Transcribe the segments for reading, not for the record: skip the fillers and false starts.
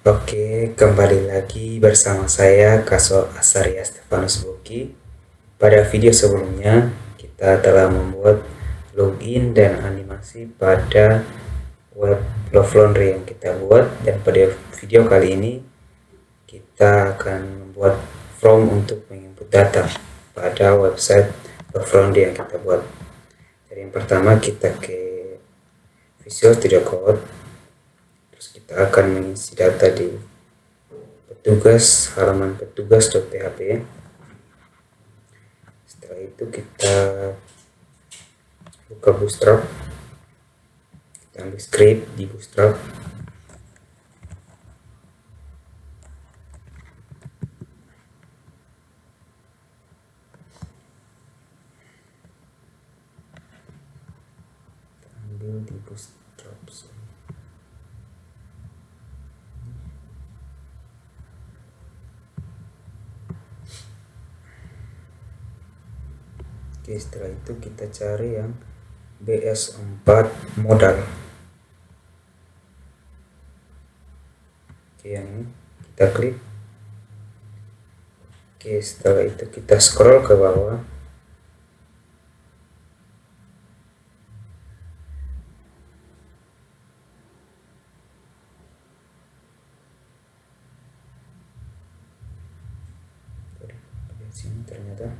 Oke, kembali lagi bersama saya Kaso Asaria Stefanus Boki. Pada video sebelumnya, kita telah membuat login dan animasi pada web Love Laundry yang kita buat, dan pada video kali ini kita akan membuat form untuk menginput data pada website Love Laundry yang kita buat. Jadi yang pertama kita ke Visual Studio Code, terus kita akan mengisi data di petugas, halaman petugas.php. Setelah itu kita buka Bootstrap, kita ambil script di Bootstrap. Kita ambil di Bootstrap. Oke, setelah itu kita cari yang BS4 modal. Oke, yang ini kita klik. Oke, setelah itu kita scroll ke bawah. Di sini ternyata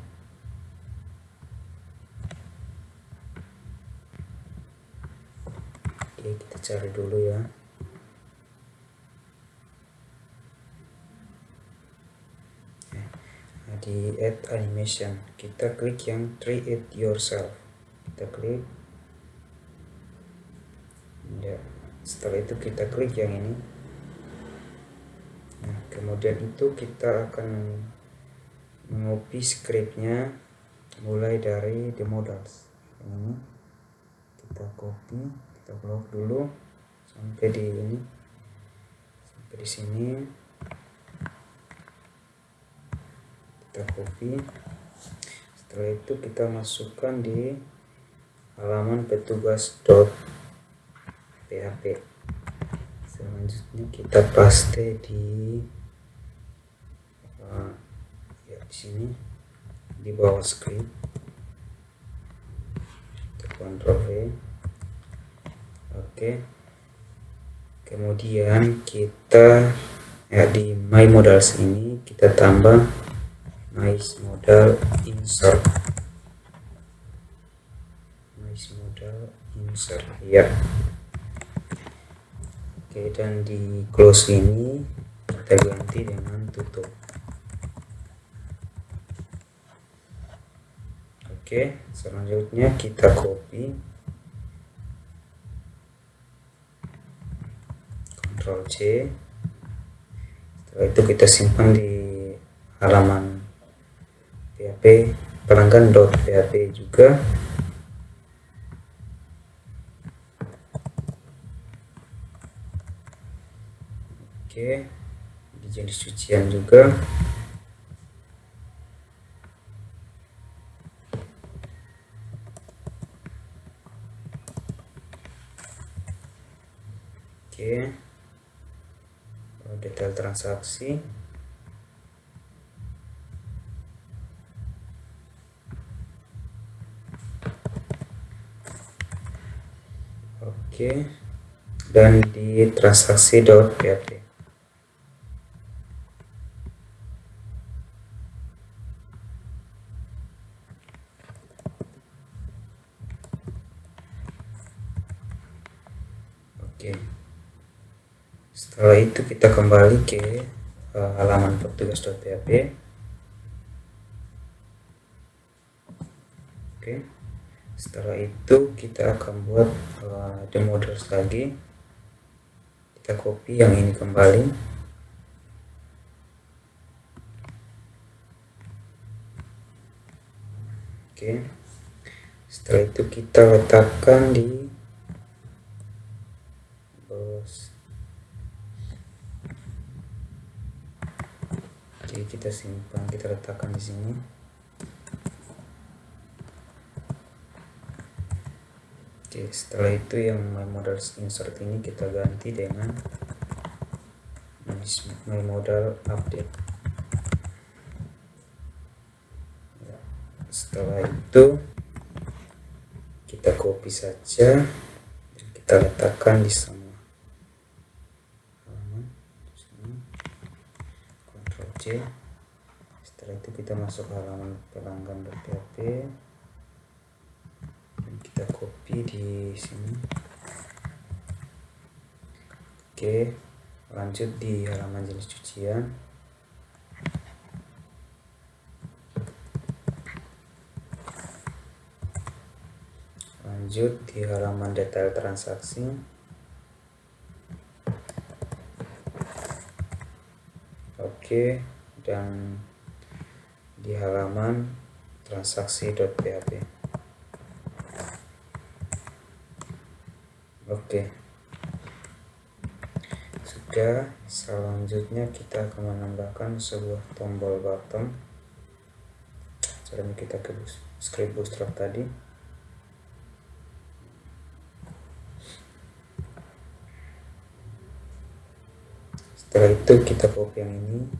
oke, kita cari dulu ya. Nah, di add animation kita klik yang try it yourself, kita klik ya. Setelah itu kita klik yang ini. Nah, kemudian itu kita akan mengcopy scriptnya mulai dari the modals ini. Kita copy, kita blok dulu sampai di ini, sampai di sini. Kita copy. Setelah itu kita masukkan di halaman petugas.php. Selanjutnya kita paste di ya, di sini di bawah script. Kita Ctrl V. Oke. Kemudian kita ya, di my modals ini kita tambah nice modal insert. Nice modal insert ya. Oke, dan di close ini kita ganti dengan tutup. Oke, selanjutnya kita copy, Ctrl C. Setelah itu kita simpan di halaman PHP pelanggan.php juga. Oke, di jenis cucian juga. Oke, detail transaksi. Oke, dan di transaksi.php. Oke, setelah itu kita kembali ke halaman petugas.php. Oke, setelah itu kita akan buat the models lagi. Kita copy yang ini kembali. Oke, setelah itu kita letakkan di bos. Jadi kita simpan, kita letakkan di sini. Oke, setelah itu yang my models insert ini kita ganti dengan di My Modal update. Setelah itu kita copy saja dan kita letakkan di semua halaman. Ctrl C. Setelah itu kita masuk halaman pelanggan.php dan kita copy di sini. Oke, lanjut di halaman jenis cucian. Lanjut di halaman detail transaksi. Oke, dan di halaman transaksi.php. Oke. Sudah, selanjutnya kita akan menambahkan sebuah tombol button. Caranya kita ke script bootstrap tadi. Setelah itu kita copy yang ini,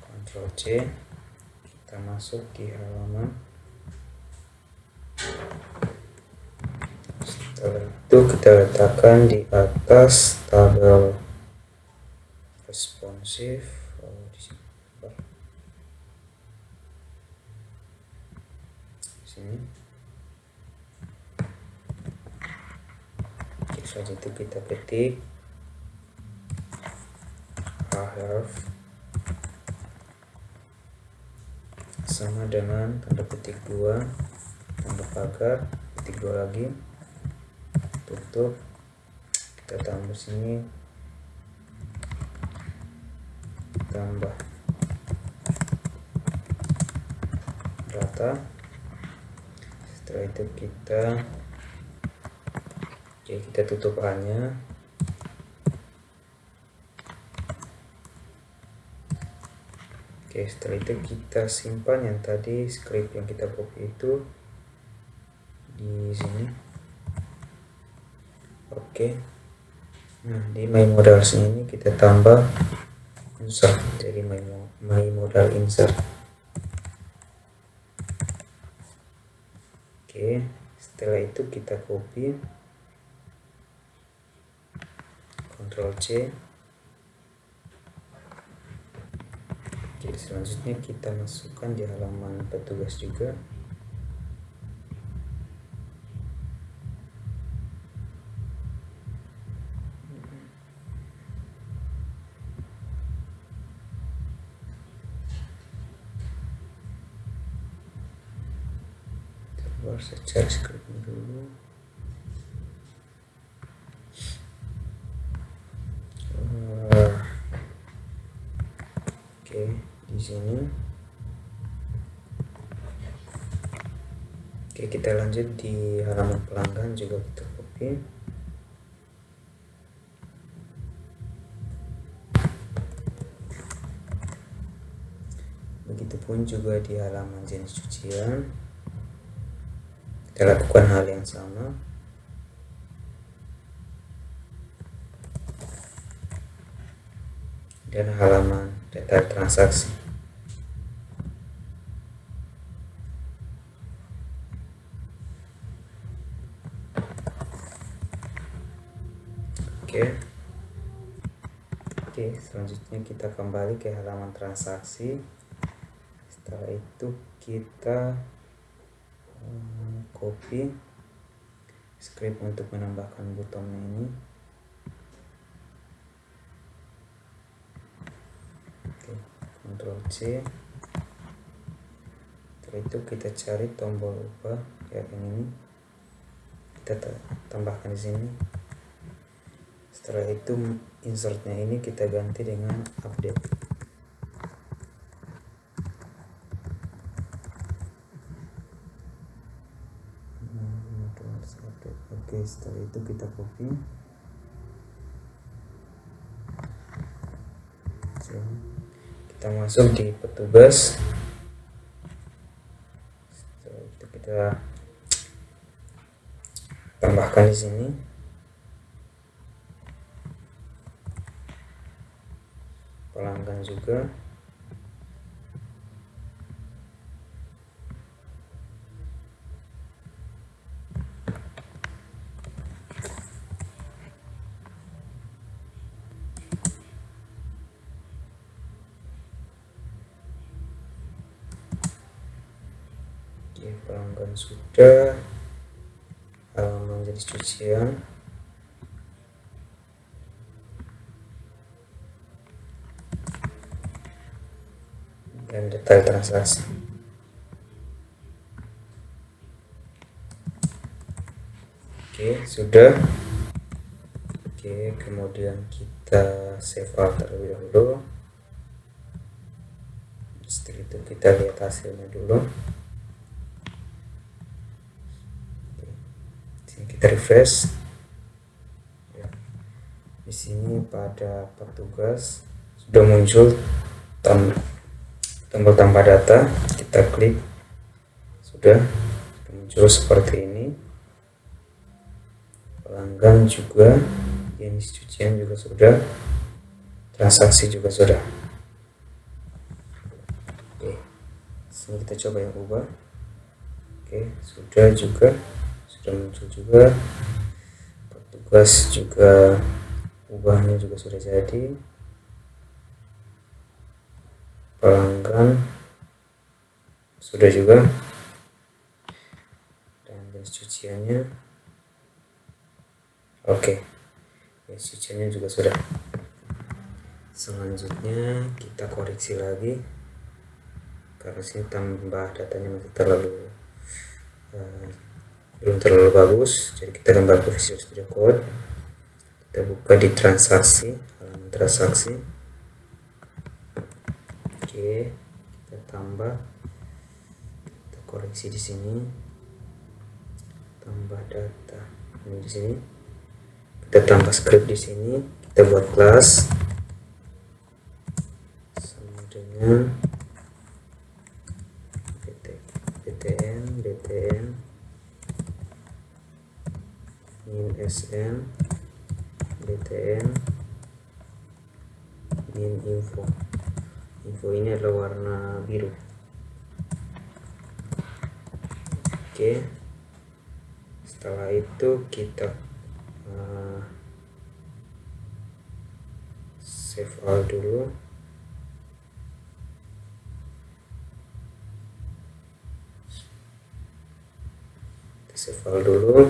Ctrl C, kita masuk di halaman. Setelah itu kita letakkan di atas tabel responsif. Di sini. Selanjutnya kita ketik href sama dengan tanda petik 2, tanda pagar, petik 2 lagi, tutup. Kita tambah sini, tambah data. Setelah itu kita tutup A-nya. Oke, setelah itu kita simpan yang tadi script yang kita copy itu di sini. Oke. Nah, di My Modal sini kita tambah insert, jadi My Modal insert. Oke, setelah itu kita copy, Ctrl C. Oke, selanjutnya kita masukkan di halaman petugas juga. Coba saya cari scriptnya dulu. Oke, di sini. Oke, kita lanjut di halaman pelanggan juga kita copy. Begitupun juga di halaman jenis cucian. Kita lakukan hal yang sama. Dan halaman detail transaksi. Oke, selanjutnya kita kembali ke halaman transaksi. Setelah itu kita copy script untuk menambahkan butonnya ini. Oke, Ctrl C. Setelah itu kita cari tombol ubah yang ini, kita tambahkan di sini. Setelah itu insertnya ini kita ganti dengan update. Oke, setelah itu kita copy. Kita masuk di petugas. Setelah itu kita tambahkan di sini. pelanggan juga. Oke, pelanggan sudah, halaman jenis cucian, dan detail transaksi. Oke, sudah. Oke, kemudian kita save file terlebih dahulu. Setelah itu kita lihat hasilnya dulu. Kita refresh. Ya. Di sini pada petugas sudah muncul tombol tambah data. Kita klik, sudah muncul seperti ini. Pelanggan juga, jenis cucian juga sudah, transaksi juga sudah. Oke, sini kita coba yang ubah. Oke, sudah juga. Sudah muncul juga, petugas juga, ubahnya juga sudah jadi, pelanggan sudah juga, dan jenis cuciannya oke, jenis cuciannya juga sudah. Selanjutnya kita koreksi lagi karena sini tambah datanya masih belum terlalu bagus, jadi kita kembali ke Visual Studio Code. Kita buka di transaksi, halaman transaksi. Oke, kita tambah, kita koreksi di sini, tambah data ini di sini, kita tambah script di sini, kita buat kelas sama dengan btn min sn btn min info. Info ini adalah warna biru. Oke, setelah itu kita save all dulu. Kita save all dulu.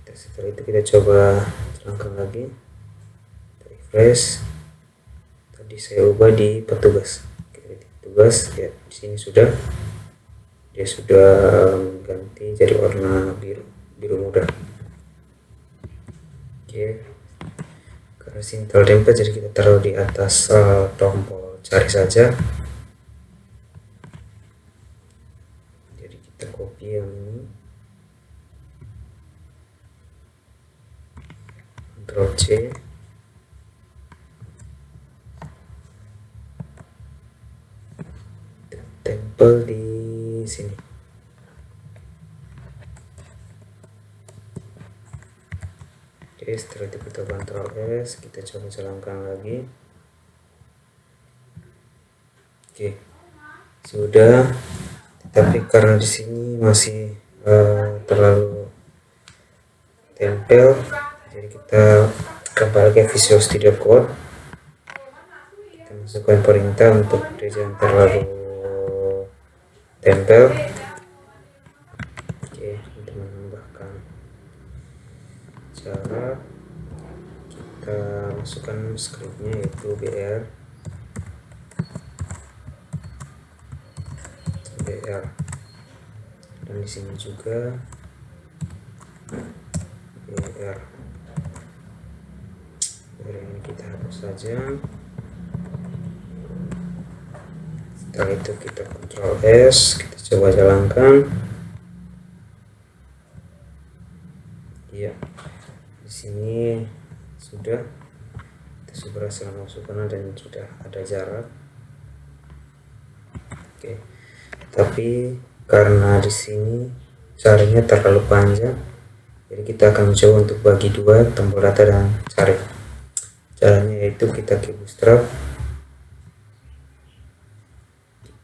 Setelah itu kita coba terangkan lagi, kita refresh. Tadi saya ubah di petugas. Oke, di petugas ya, di sini sudah, dia sudah ganti jadi warna biru muda. Oke, karena sini terlalu tempel, jadi kita taruh di atas tombol cari saja. Jadi kita copy yang ini, Ctrl C, dan tempel di sini. Oke, setelah itu kita Ctrl S, kita coba jalankan lagi. Oke, sudah, tapi karena di sini masih terlalu tempel, jadi kita kembali ke Visual Studio Code. Kita masukkan perintah untuk dia jangan terlalu tempel. Oke, untuk menambahkan cara, kita masukkan scriptnya yaitu br dan di sini juga br. Ini kita hapus saja. Setelah itu kita Ctrl S, kita coba jalankan. Iya, di sini sudah, kita sudah berhasil masukkan dan sudah ada jarak. Oke, tapi karena di sini jaraknya terlalu panjang, Jadi kita akan mencoba untuk bagi dua tombol data dan cari. Caranya yaitu kita ke Bootstrap,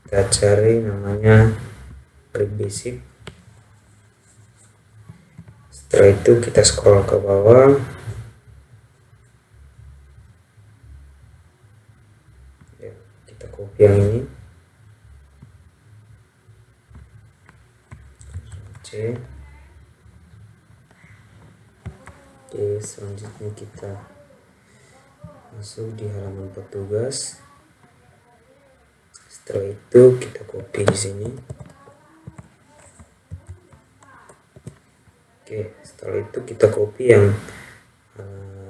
kita cari namanya Grip Basic. Setelah itu kita scroll ke bawah, ya, kita copy yang ini, C. Oke, selanjutnya kita masuk di halaman petugas. Setelah itu kita copy di sini. Oke, setelah itu kita copy yang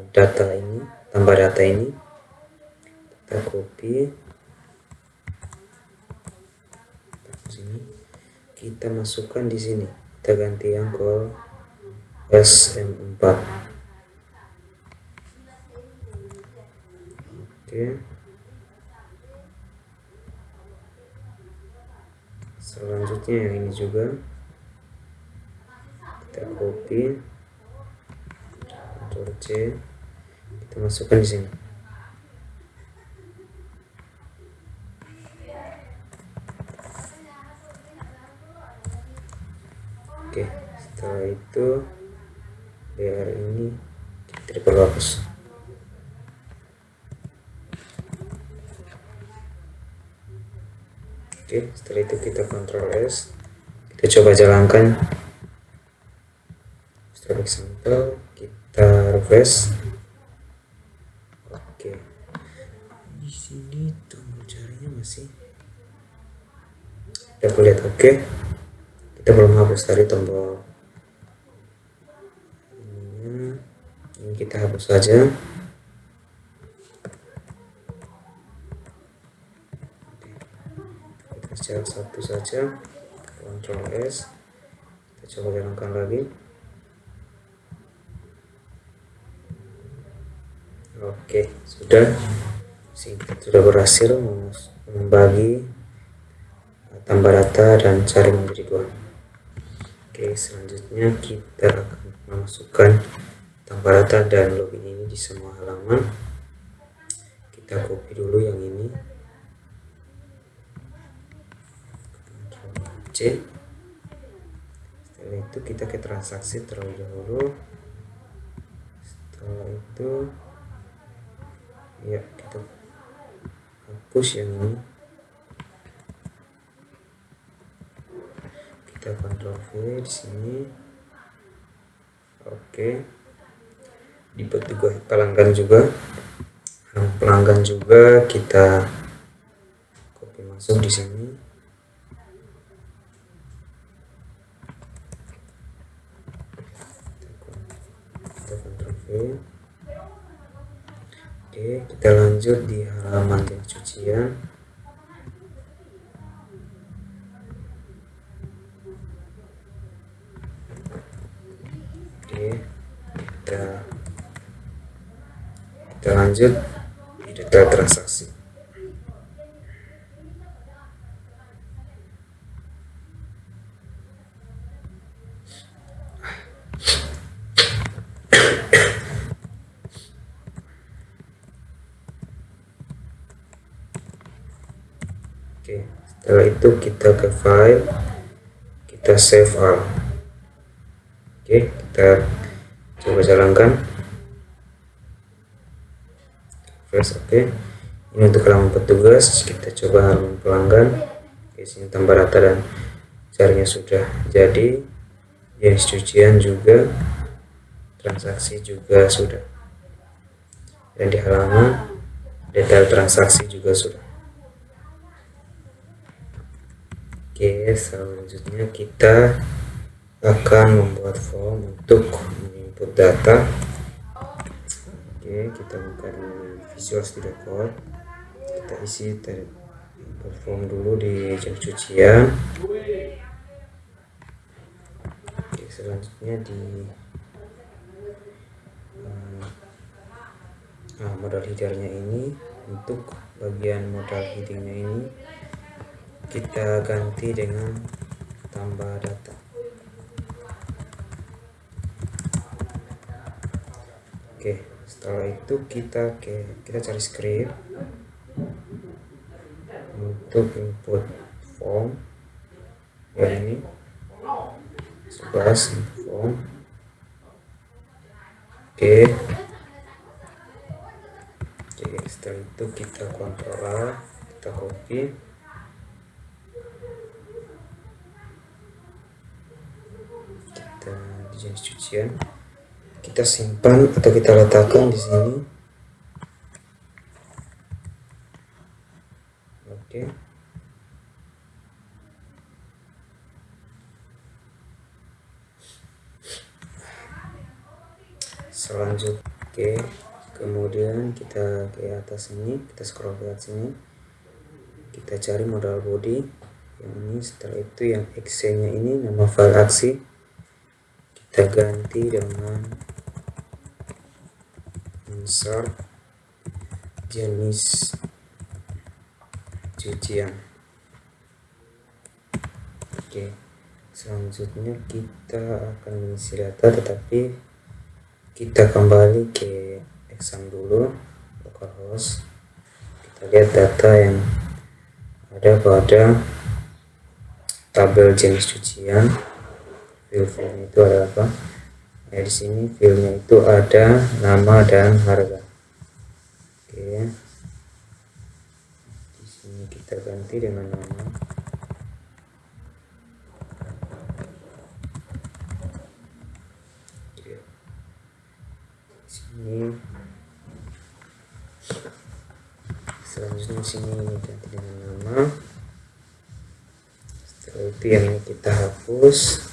data ini, tambah data ini, kita copy sini, kita masukkan di sini, kita ganti yang ke SM4. Oke, selanjutnya yang ini juga kita copy, Ctrl C, kita masukkan di sini. Oke, setelah itu BR ini kita perlu hapus. Oke, setelah itu kita Ctrl S, kita coba jalankan. Setelah example, kita refresh. Oke, di sini tombol carinya masih kita lihat. Oke, kita belum hapus tadi tombol ini, kita hapus saja. Kita secara satu saja, Ctrl S, kita coba jalankan lagi. Oke, sudah. Kita sudah berhasil membagi tambah data dan cari menjadi dua. Oke, selanjutnya kita akan memasukkan tambah data dan login ini di semua halaman. Kita copy dulu yang ini, Ctrl C. Setelah itu kita ke transaksi terlebih dahulu. Setelah itu ya kita hapus yang ini, kita Ctrl V di sini. Oke, di petugas pelanggan juga kita copy masuk di sini. Kita Ctrl V. Oke, kita lanjut di halaman pencucian. Oke, kita lanjut di detail transaksi. Oke, setelah itu kita ke file, kita save all. Oke, kita coba jalankan. Oke, ini untuk halaman petugas. Kita coba halaman pelanggan. Oke, sini tambah data dan carinya sudah jadi. Jenis cucian juga, transaksi juga sudah. Dan di halaman detail transaksi juga sudah. Oke, selanjutnya kita akan membuat form untuk input data. Oke, kita buka di Visual Studio Code, kita isi form dulu di jam cucian. Oke, selanjutnya di modal headernya ini, untuk bagian modal headingnya ini kita ganti dengan tambah data. Setelah itu kita cari script untuk input form yang ini 11 input form. Oke, setelah itu kita Ctrl A, kita copy, kita di jenis cucian, kita simpan atau kita letakkan di sini. Oke. Selanjutnya, kemudian kita ke atas sini, kita scroll ke atas sini, kita cari modal body yang ini. Setelah itu yang exe nya ini, nama file aksi kita ganti dengan insert jenis cucian. Oke, selanjutnya kita akan mengisi data, tetapi kita kembali ke exam dulu, localhost. Kita lihat data yang ada pada tabel jenis cucian. Field-nya itu ada apa? Nah, di sini fieldnya itu ada nama dan harga. Oke, di sini kita ganti dengan nama. Ini selanjutnya sini ganti dengan nama. Setelah itu yang ini kita hapus.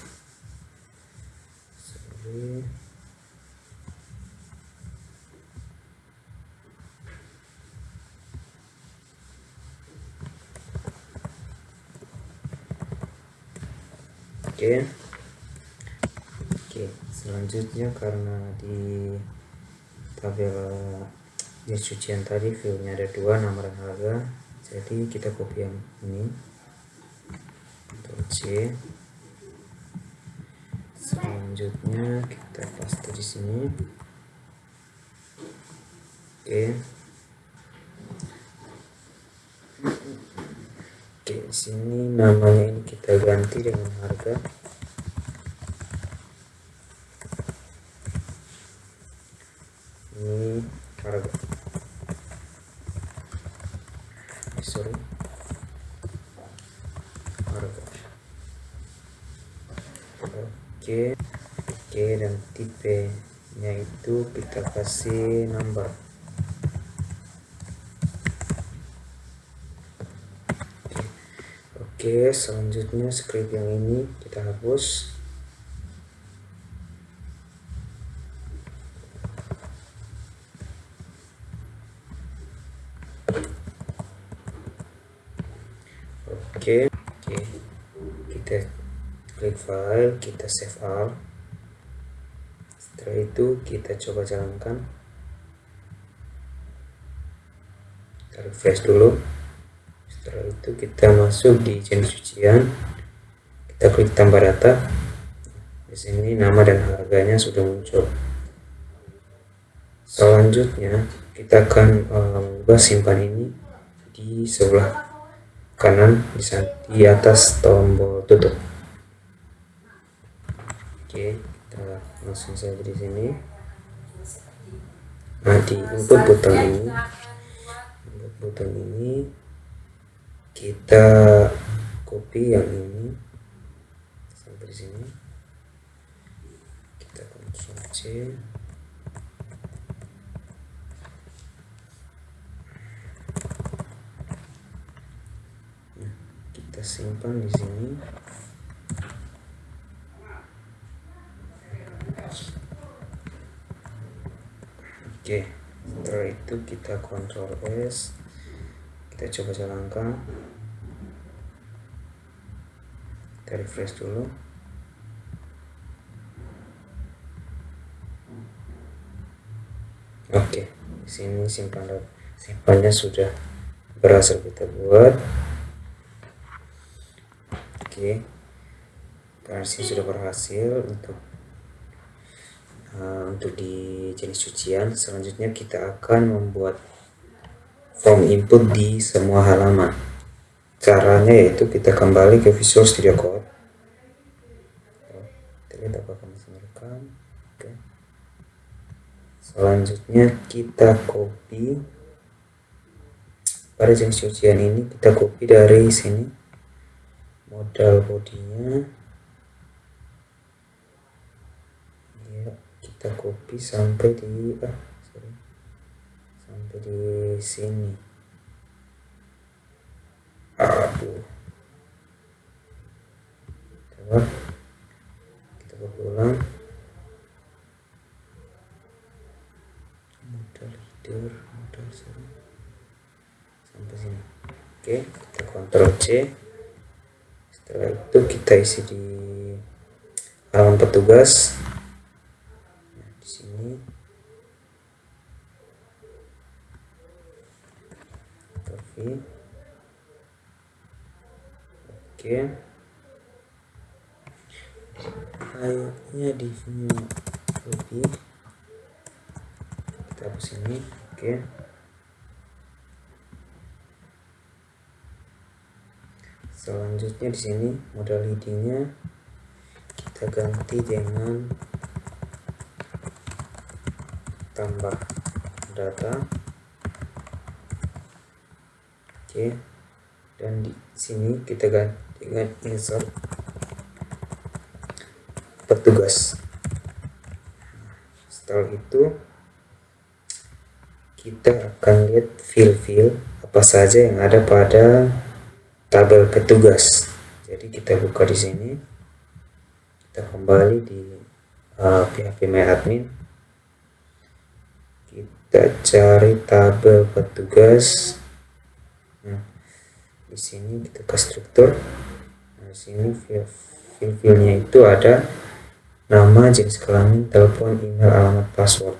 Oke, selanjutnya karena di tabel jenis cucian tadi fieldnya ada 2, nama dan harga, jadi kita copy yang ini, Ctrl C. Selanjutnya kita paste di sini. Oke, di sini namanya ini kita ganti dengan harga. Ini harga. Harga. Oke, dan tipenya itu kita kasih number. Oke, selanjutnya script yang ini kita hapus. Oke, kita klik file, kita save all. Setelah itu kita coba jalankan, kita refresh dulu. Setelah itu kita masuk di jenis cucian, kita klik tambah data. Di sini nama dan harganya sudah muncul. Selanjutnya kita akan mengubah simpan ini di sebelah kanan di atas tombol tutup. Oke, kita langsung saja di sini. Nah, di input button ini kita copy yang ini sampai di sini. Kita Ctrl C. Kita simpan di sini. Oke, setelah itu kita Ctrl S, kita coba jalankan, kita refresh dulu. Oke, di sini simpannya sudah berhasil kita buat. Oke, karena sudah berhasil untuk untuk di jenis cucian. Selanjutnya kita akan membuat form input di semua halaman. Caranya yaitu kita kembali ke Visual Studio Code. Kita lihat apakah masih merekam. Oke. Selanjutnya kita copy pada jenis cucian ini, kita copy dari sini modal bodinya ya, kita copy sampai di sampai di sini. Aduh, coba kita copy ulang modal header, modal sampai sini. Oke, kita Ctrl C. Setelah itu kita isi di halaman petugas. Nah, di sini copy. Oke, kayaknya di sini copy, kita hapus ini. Oke, selanjutnya di sini modal headingnya kita ganti dengan tambah data. Oke, dan di sini kita ganti dengan insert petugas. Setelah itu kita akan lihat fill apa saja yang ada pada tabel petugas. Jadi kita buka di sini, kita kembali di phpMyAdmin, kita cari tabel petugas. Nah, di sini kita ke struktur. Nah, di sini fill-nya itu ada nama, jenis kelamin, telepon, email, alamat, password.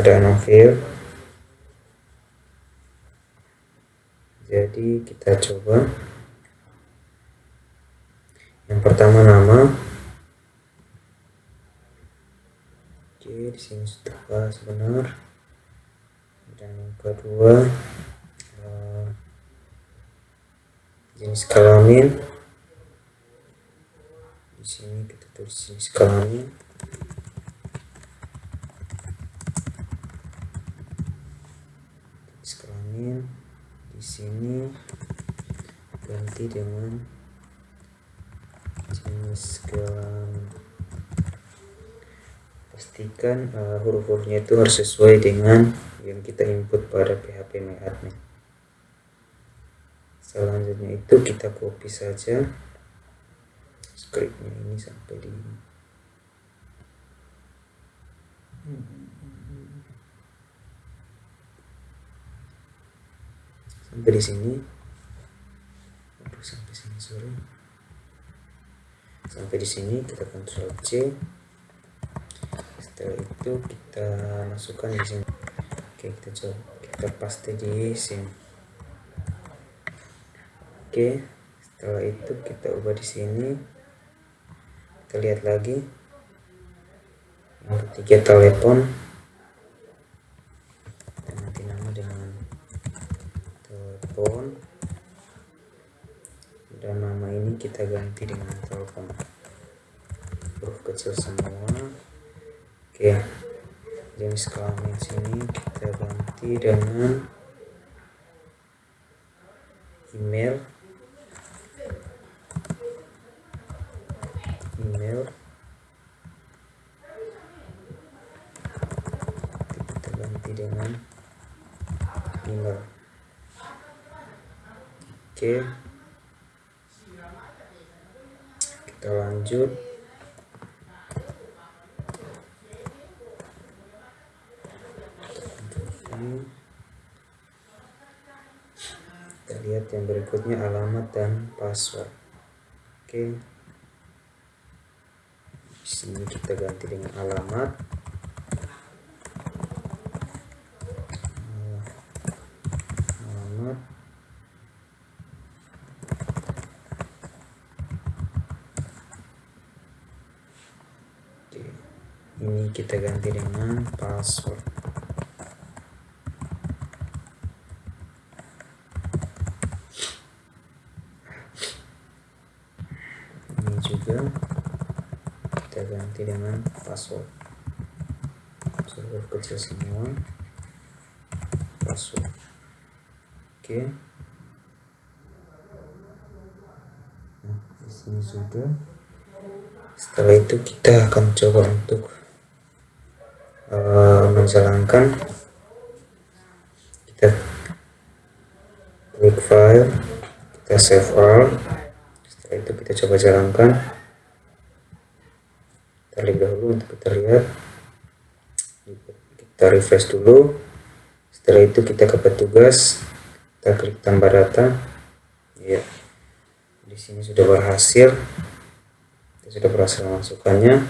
Ada 6 fill. Jadi kita coba. Yang pertama nama. Oke, di sini sudah benar. Dan yang kedua jenis kelamin. Di sini kita tulis jenis kelamin. Jenis kelamin. Di sini ganti dengan jenis kelamin. Pastikan huruf-hurufnya itu harus sesuai dengan yang kita input pada phpMyAdmin. Selanjutnya itu kita copy saja scriptnya ini sampai di sini. Aduh, sampai sini, sorry. Sampai di sini kita Ctrl C. Setelah itu kita masukkan di sini. Oke, kita coba kita paste di sini. Oke, setelah itu kita ubah di sini. Kita lihat lagi. Yang ketiga telepon. Kita ganti nama dengan telepon. Dan nama ini kita ganti dengan telepon. Huruf kecil semua. Oke. Jenis kelamin sini kita ganti dengan email. Kita ganti dengan email. Oke, kita lanjut. Kita lihat yang berikutnya, alamat dan password. Oke, di sini kita ganti dengan alamat. ini kita ganti dengan password. Ini juga kita ganti dengan password. Huruf kecil semua, password. Oke. Nah, di sini sudah. Setelah itu kita akan coba untuk menjalankan. Kita klik file, kita save file. Setelah itu kita coba jalankan. Kita klik dahulu untuk kita lihat. Kita refresh dulu. Setelah itu kita ke petugas, kita klik tambah data. Ya, di sini sudah berhasil. Kita sudah berhasil memasukkannya.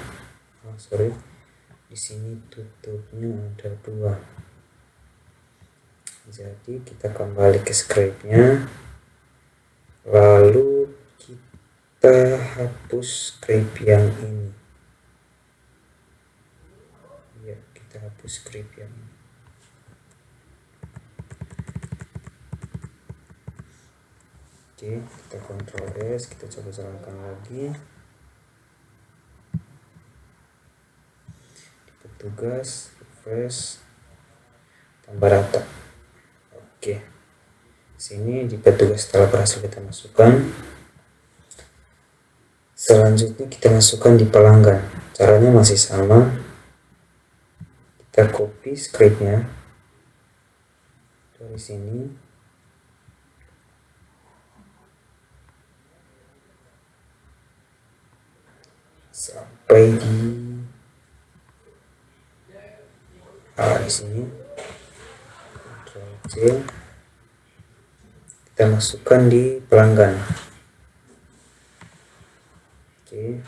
Di sini tutupnya ada 2. Jadi kita kembali ke scriptnya, lalu kita hapus script yang ini. Ya, kita hapus script yang ini. Oke, kita Ctrl S, kita coba jalankan lagi. Di petugas, refresh, tambah data. Oke, sini di petugas setelah berhasil kita masukkan. Selanjutnya kita masukkan di pelanggan. Caranya masih sama. Kita copy scriptnya dari sini. Sampai di sini. Ctrl C. Kita masukkan di pelanggan. Oke.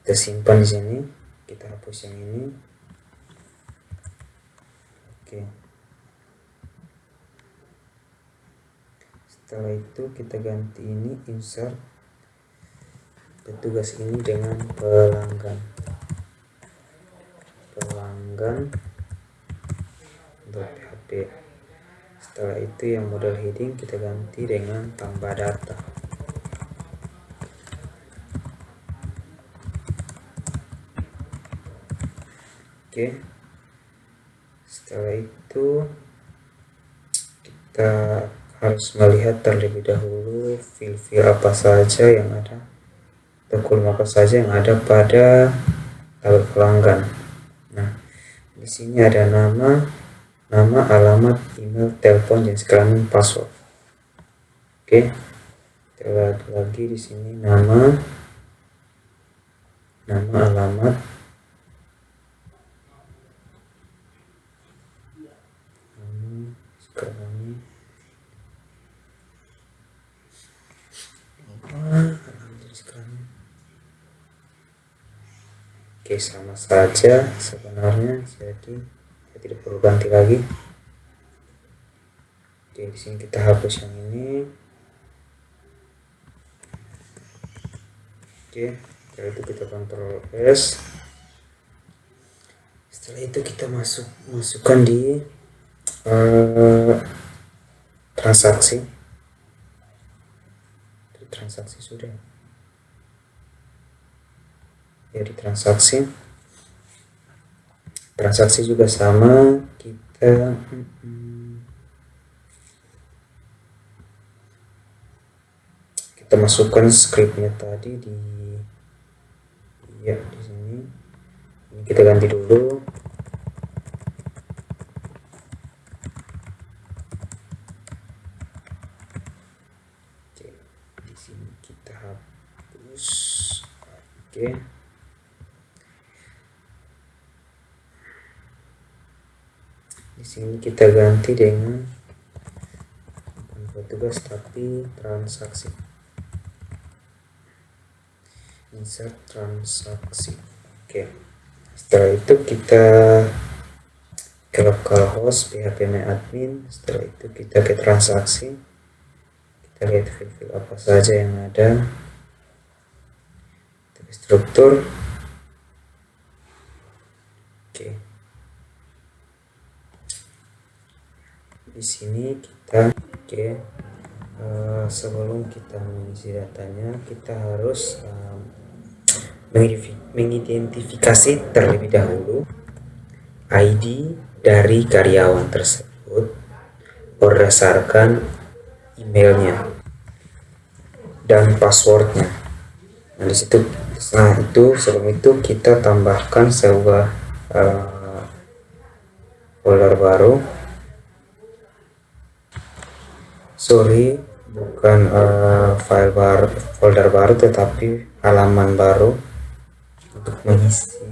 Kita simpan di sini. Kita hapus yang ini. Oke. Setelah itu kita ganti ini, insert petugas ini dengan pelanggan. .php. Setelah itu yang model heading kita ganti dengan tambah data. Oke. Setelah itu kita harus melihat terlebih dahulu file-file apa saja yang ada, atau kolom apa saja yang ada pada tabel pelanggan. Nah, di sini ada nama, alamat, email, telepon, jenis kelamin, password. Oke, kita lihat lagi di sini nama, alamat, Oke, sama saja sebenarnya, jadi kita tidak perlu ganti lagi. Oke, di sini kita hapus yang ini. Oke, setelah itu kita Ctrl S. Setelah itu kita masukkan di transaksi. Sudah ya, di transaksi juga sama, kita masukkan scriptnya tadi di sini. Ini kita ganti dulu. Oke, di sini kita hapus. Oke. Di sini kita ganti dengan bukan petugas tapi transaksi. Insert transaksi. Oke. Setelah itu kita ke localhost phpMyAdmin. Setelah itu kita ke transaksi. Kita lihat file apa saja yang ada. Kita struktur. Oke. Di sini kita sebelum kita mengisi datanya, kita harus mengidentifikasi terlebih dahulu ID dari karyawan tersebut berdasarkan emailnya dan passwordnya. Nah, di situ sebelum itu kita tambahkan sebuah folder baru. Bukan folder baru, tetapi halaman baru untuk mengisi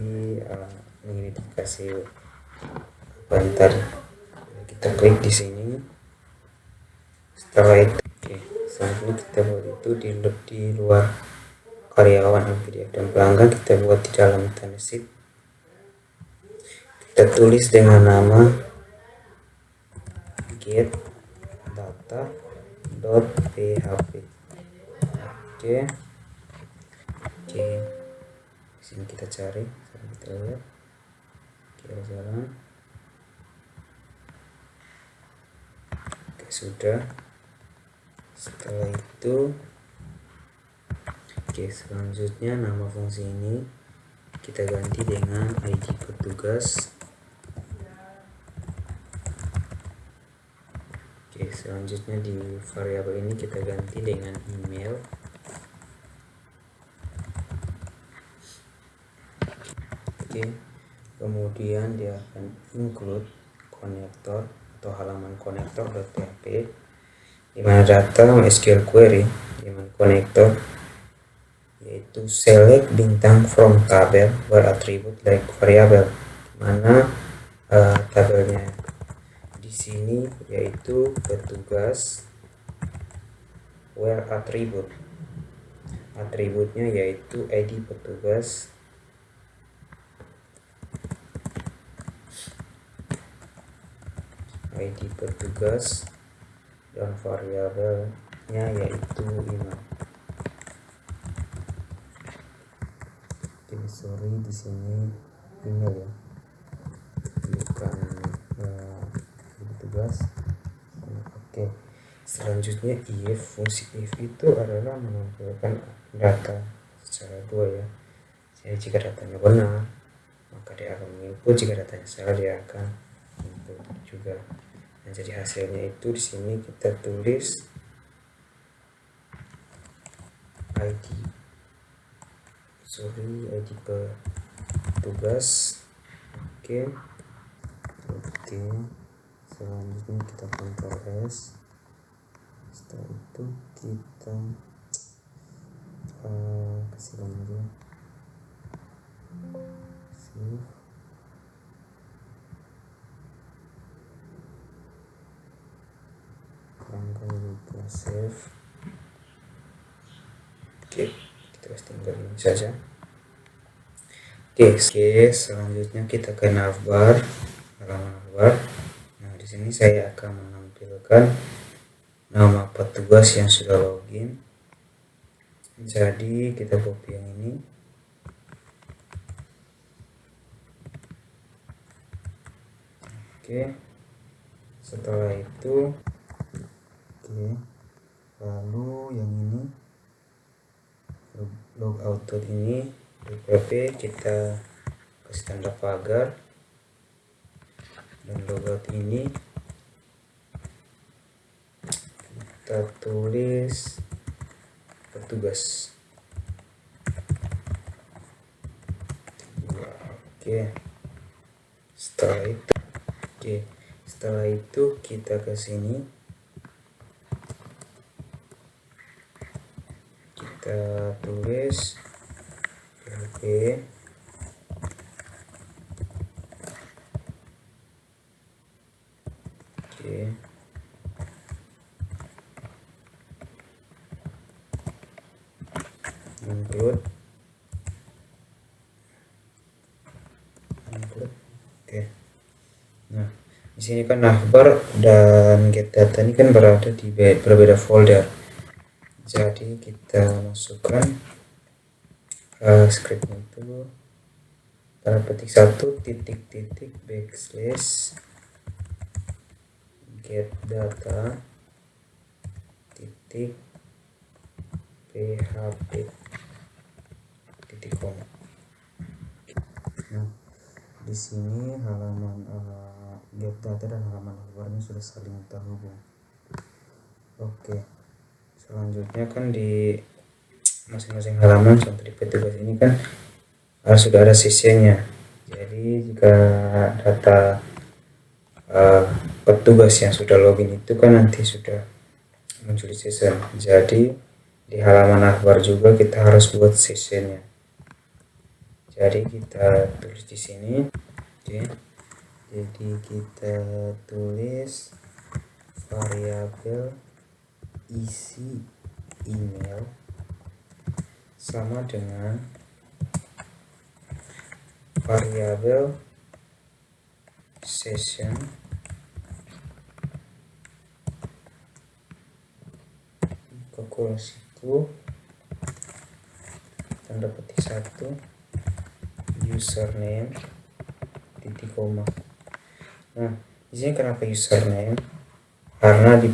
mengidentifikasi bentar. Kita klik di sini. Setelah itu, selanjutnya kita buat itu di luar karyawan MPDF dan pelanggan, kita buat di dalam tanda sheet. Kita tulis dengan nama get data.php. Oke. Di sini kita cari, kita lihat. Oke, jalan. Oke, sudah. Setelah itu, selanjutnya nama fungsi ini kita ganti dengan ID petugas. Selanjutnya di variabel ini kita ganti dengan email. Kemudian dia akan include konektor atau halaman konektor.php, di mana data MySQL query dengan konektor yaitu select bintang from tabel where attribute like variable, mana tabelnya di sini yaitu petugas, where atributnya yaitu ID petugas, dan variabelnya yaitu email. Di sini email ya, bukan petugas. Oke. Selanjutnya fungsi if itu adalah menampilkan data secara dua ya. Jadi jika datanya benar, maka dia akan menginput, jika datanya salah dia akan input juga. Nah, jadi hasilnya itu di sini kita tulis ID petugas. Oke. Selanjutnya kita Ctrl S. Setelah itu kita kasih aja save. Save. Oke, kita tinggal ini saja. Oke, selanjutnya kita ke navbar, halaman navbar. Nah, di sini saya akan menampilkan nama petugas yang sudah login. Jadi kita copy yang ini. Oke. Setelah itu, lalu yang ini log output ini wp kita kasih tanda pagar, dan logout ini kita tulis petugas. Oke. Setelah itu kita ke sini, kita tulis PHP include. Oke. Nah, di sini kan navbar dan get data ini kan berada di berbeda folder. Jadi kita masukkan scriptnya itu tanda petik 1 titik titik backslash get data titik php titik com. Nah, di sini halaman get data dan halaman luarnya sudah saling terhubung. Oke, selanjutnya kan di masing-masing halaman contoh di petugas ini kan sudah ada sesinya. Jadi jika data petugas yang sudah login itu kan nanti sudah muncul di session. Jadi di halaman akhbar juga kita harus buat sessionnya. Jadi kita tulis di sini. Oke. Jadi kita tulis variabel isi email sama dengan variabel session kalkulasiku tanda petik 1 username titik koma. Nah, di sini kenapa username? Karena di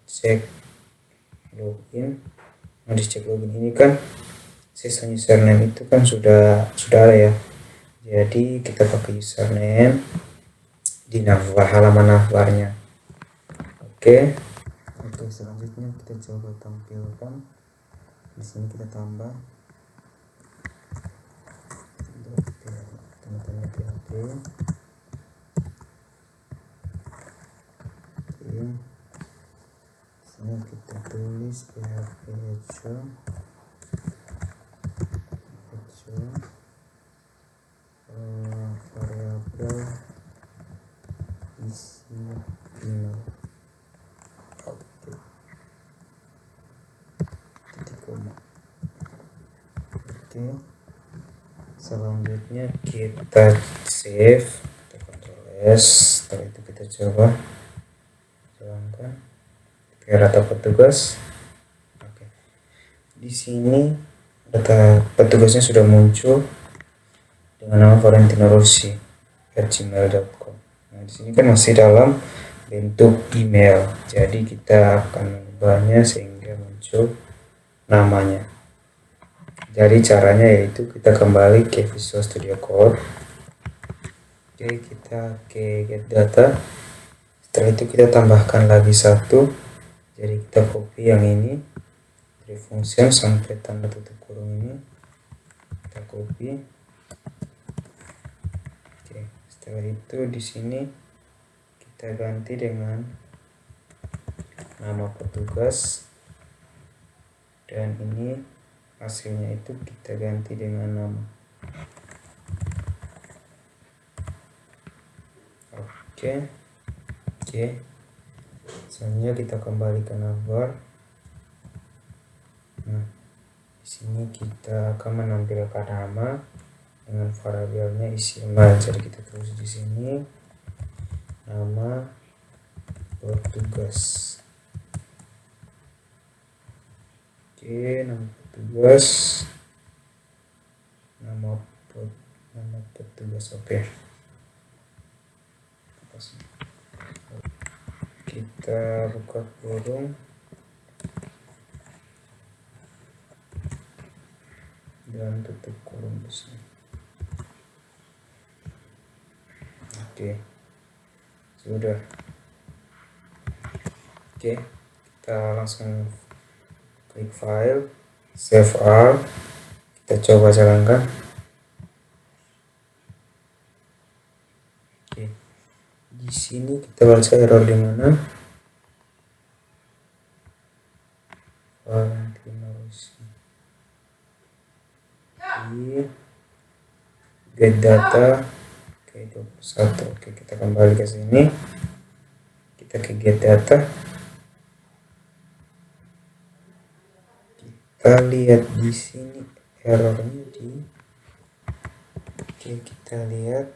cek login, nah di cek login ini kan session username itu kan sudah ada ya. Jadi kita pakai username di halaman navbarnya. Oke, selanjutnya kita coba tampilkan. Di sini kita tambah tanda-tanda PHP. Oke, sini kita tulis PHP variabel isi email. Oke, titik koma. Oke, selanjutnya kita save, kita Ctrl S. Setelah itu kita coba jalankan data petugas. Oke, di sini data petugasnya sudah muncul dengan nama valentino.rossi@gmail.com. Nah, di sini kan masih dalam bentuk email, jadi kita akan mengubahnya sehingga muncul namanya. Jadi caranya yaitu kita kembali ke Visual Studio Code. Oke, kita ke get data. Setelah itu kita tambahkan lagi 1. Jadi kita copy yang ini dari function sampai tanda tutup kurung ini. Kita copy. Oke, setelah itu di sini kita ganti dengan nama petugas, dan ini hasilnya itu kita ganti dengan nama. Oke, selanjutnya kita kembali ke navbar. Nah, di sini kita akan menampilkan nama dengan variabelnya isi email. Jadi kita tulis di sini nama petugas. Oke, nama petugas, nama petugas. Oke, kita buka kurung dan tutup kurung di sini. Oke, sudah. Oke, kita langsung klik file, save all, kita coba jalankan. Oke, di sini kita baca error di mana. Valentino Rossi di get data ke 21. Oke, kita kembali ke sini, kita ke get data, kita lihat di sini errornya di. Oke, kita lihat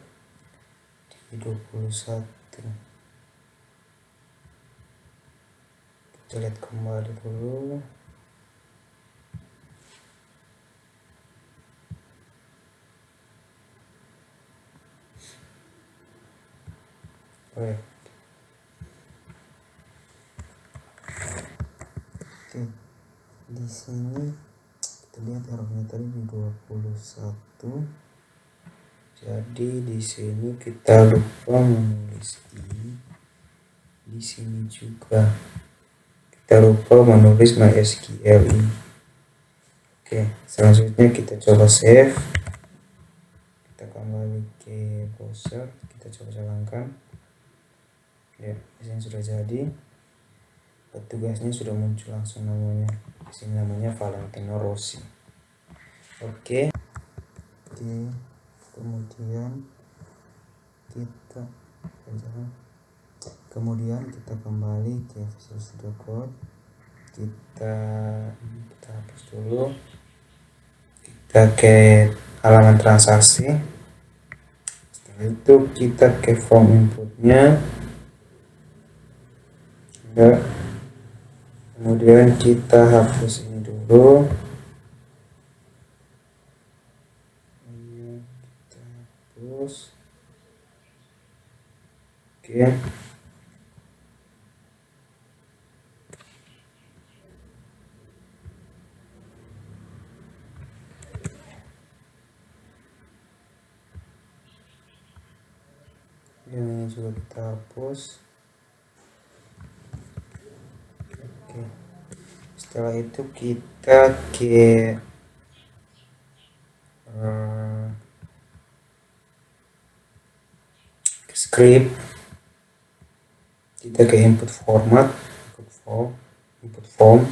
di 21. Kita lihat kembali dulu. Oke, di sini kita lihat errornya tadi di 21. Jadi di sini kita lupa menulis i. Di sini juga kita lupa menulis MySQL i. Oke, selanjutnya kita coba save. Kita kembali ke browser, kita coba jalankan. Ya, di sini sudah jadi. Petugasnya sudah muncul langsung namanya. Di sini namanya Valentino Rossi. Oke. Kemudian kita kembali ke Visual Studio Code. Kita hapus dulu. Kita ke halaman transaksi. Setelah itu kita ke form inputnya. Kemudian kita hapus ini dulu. Kita hapus. Oke. Yang ini juga kita hapus. Oke. Setelah itu kita ke script, kita ke input format, input form,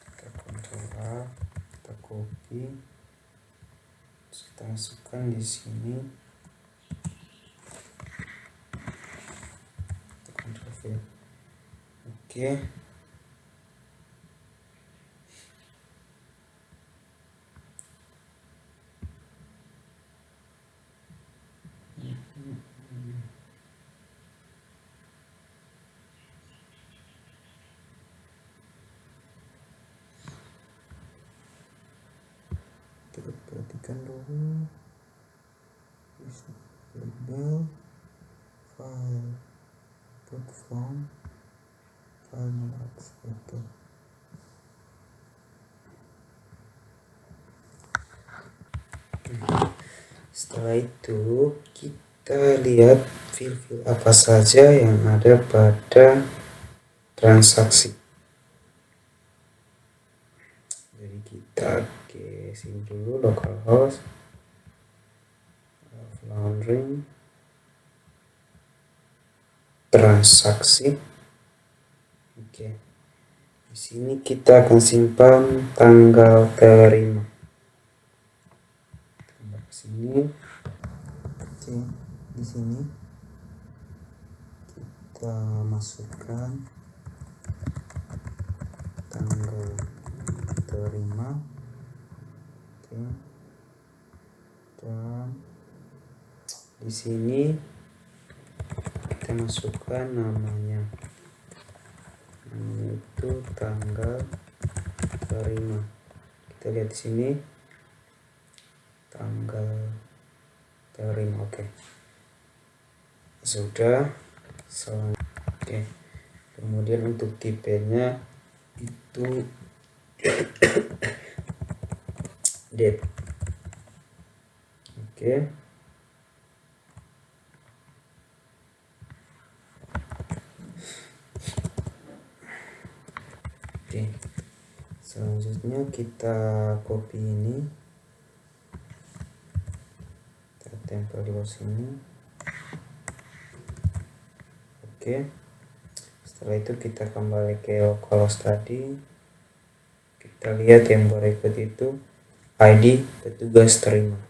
kita Ctrl A, kita copy, terus kita masukkan di sini, kita Ctrl V. Oke. Kita perhatikan dulu label file put form file itu. Setelah itu kita lihat file-file apa saja yang ada pada transaksi. Jadi kita ke sini dulu, localhost, laundry, transaksi. Oke. Di sini kita akan simpan tanggal terima. Tambah ke sini. Oke, di sini kita masukkan tanggal terima. Oke. Dan di sini kita masukkan namanya. Itu tanggal terima. Kita lihat di sini tanggal terima. Oke. Sudah. Oke. Kemudian untuk tipenya itu date. Oke. Oke. Selanjutnya kita copy ini, kita tempel di bawah sini. Oke. Setelah itu kita kembali ke localhost tadi. Kita lihat yang berikut itu ID petugas terima.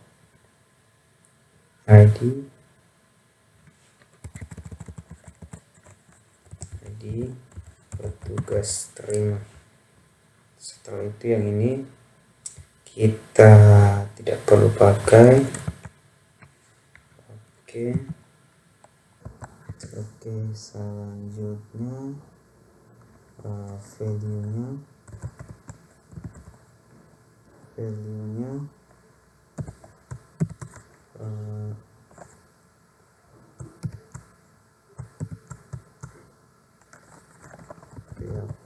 ID petugas terima. Setelah itu yang ini kita tidak perlu pakai. Oke. Selanjutnya value-nya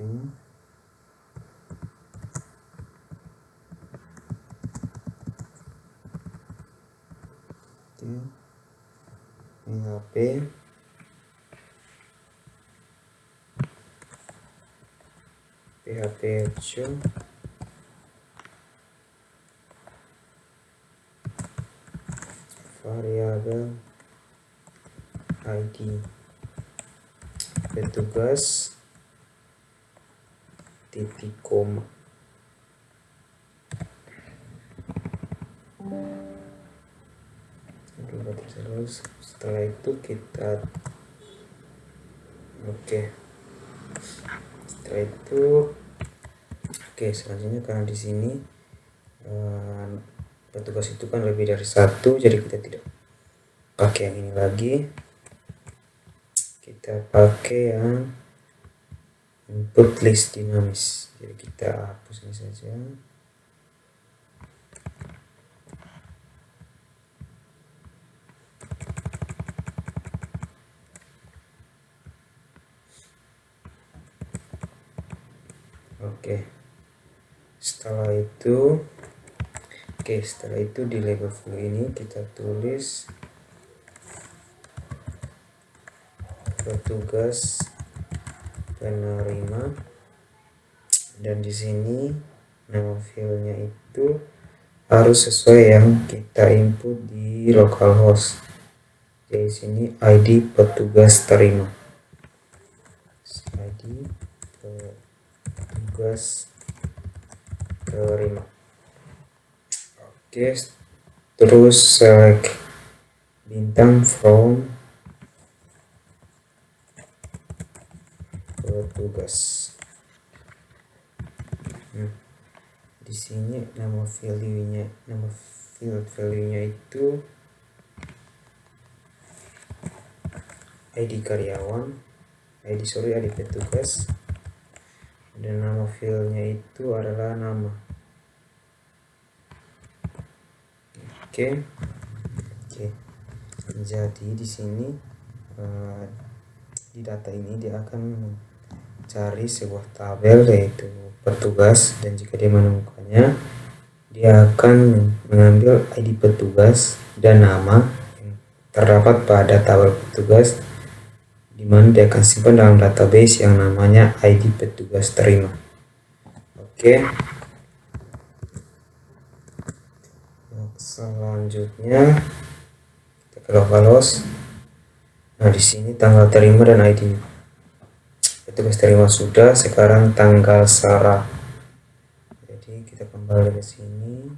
HP-nya. Oke, ini HP. PHP show variabel ID petugas titik koma. Terus setelah itu kita setelah itu selanjutnya karena di sini petugas itu kan lebih dari satu, jadi kita tidak pakai yang ini lagi, kita pakai yang input list dinamis. Jadi kita hapus ini saja. Setelah itu di label view ini kita tulis petugas penerima, dan di sini nama filenya itu harus sesuai yang kita input di localhost. Jadi sini ID petugas terima, ID petugas terima. Terus select bintang from petugas. Di sini nama field value-nya itu ID karyawan, ID petugas, dan nama filenya itu adalah nama. Jadi di sini di data ini dia akan mencari sebuah tabel yaitu petugas, dan jika dia menemukannya dia akan mengambil ID petugas dan nama yang terdapat pada tabel petugas, di mana dia akan simpan dalam database yang namanya ID petugas terima. Selanjutnya kita ke localhost. Nah, di sini tanggal terima dan ID petugas terima sudah, sekarang tanggal SARA. Jadi kita kembali ke sini.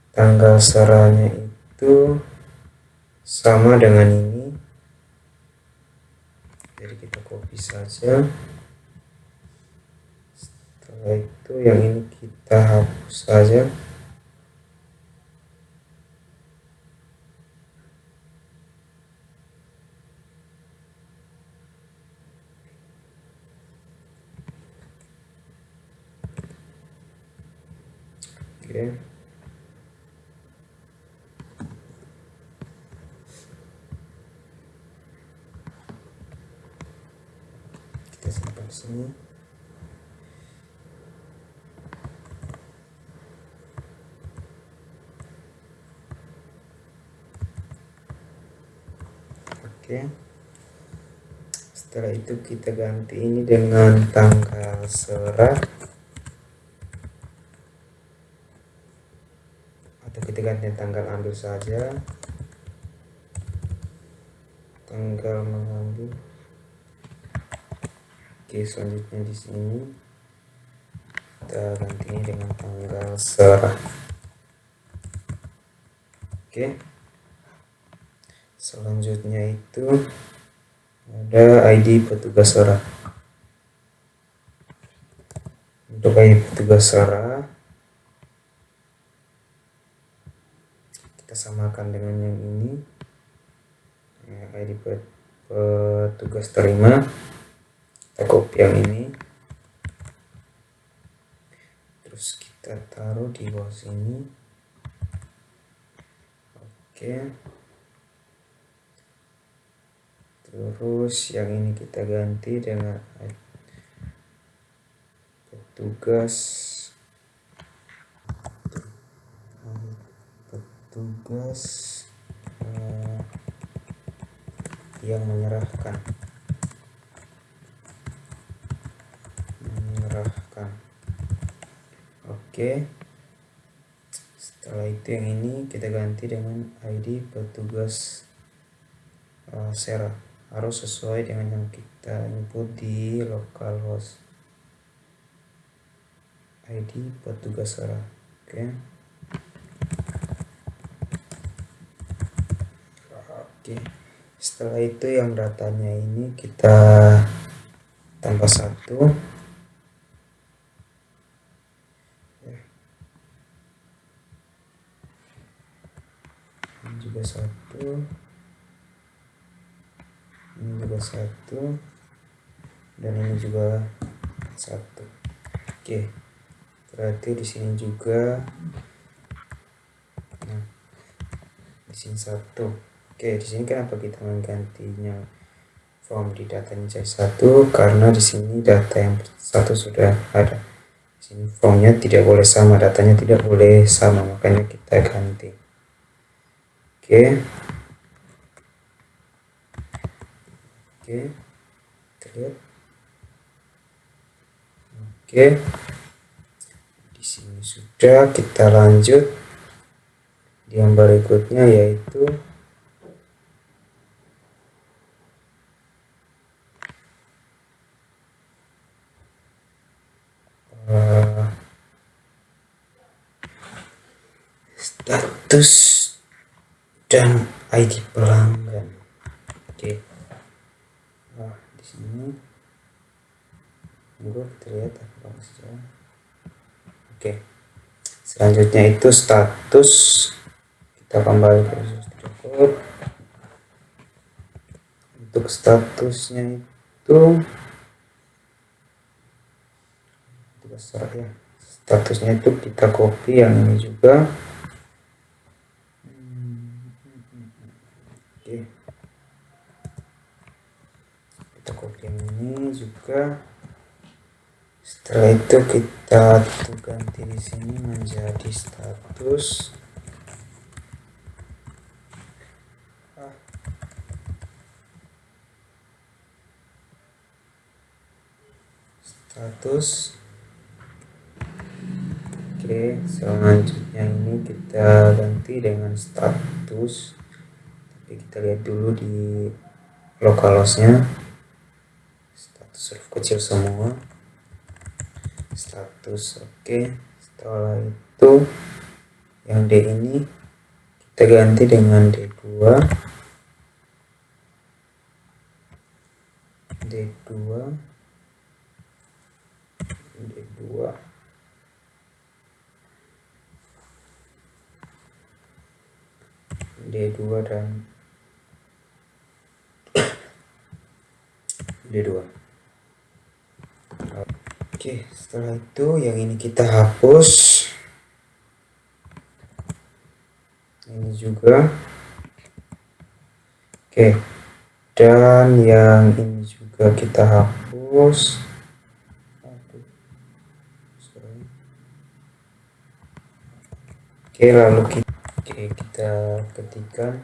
Tanggal SARA-nya itu sama dengan ini. Jadi kita copy saja. Setelah itu yang ini kita hapus saja. Kita simpan di sini. Setelah itu kita ganti ini dengan tanggal SARA, atau kita ganti tanggal ambil saja, tanggal mengambil. Selanjutnya di sini kita ganti ini dengan tanggal SARA. Selanjutnya itu ada ID petugas SARA. Untuk ID petugas SARA kita samakan dengan yang ini, ID petugas terima. Kita copy yang ini, terus kita taruh di bawah sini. Terus yang ini kita ganti dengan petugas yang menyerahkan. Oke, setelah itu yang ini kita ganti dengan ID petugas Sera, harus sesuai dengan yang kita input di localhost. ID petugas Sera. Oke, setelah itu yang datanya ini kita tambah 1. Ini juga 1. Ini juga 1. Dan ini juga 1. Oke, berarti di sini juga, nah di sini 1. Oke, di sini kenapa kita menggantinya form di datanya C1? Karena di sini data yang satu sudah ada. Di sini formnya tidak boleh sama, datanya tidak boleh sama, makanya kita ganti. Oke, kita lihat. Oke, di sini sudah. Kita lanjut di yang berikutnya, yaitu status dan ID pelanggan. Oke, nah di sini kita lihat apa saja. Oke, selanjutnya itu status. Kita kembali ke code. Untuk statusnya itu besar ya. Statusnya itu kita copy yang ini juga. Oke, kita copy yang ini juga. Setelah itu kita ganti di sini menjadi status. Oke, selanjutnya ini kita ganti dengan status, tapi kita lihat dulu di localhost-nya. Status huruf kecil semua. Status. Oke, setelah itu yang D ini kita ganti dengan D2. D2 dan D2. Oke, setelah itu yang ini kita hapus. Ini juga. Oke, dan yang ini juga kita hapus. Oke, lalu kita ketikkan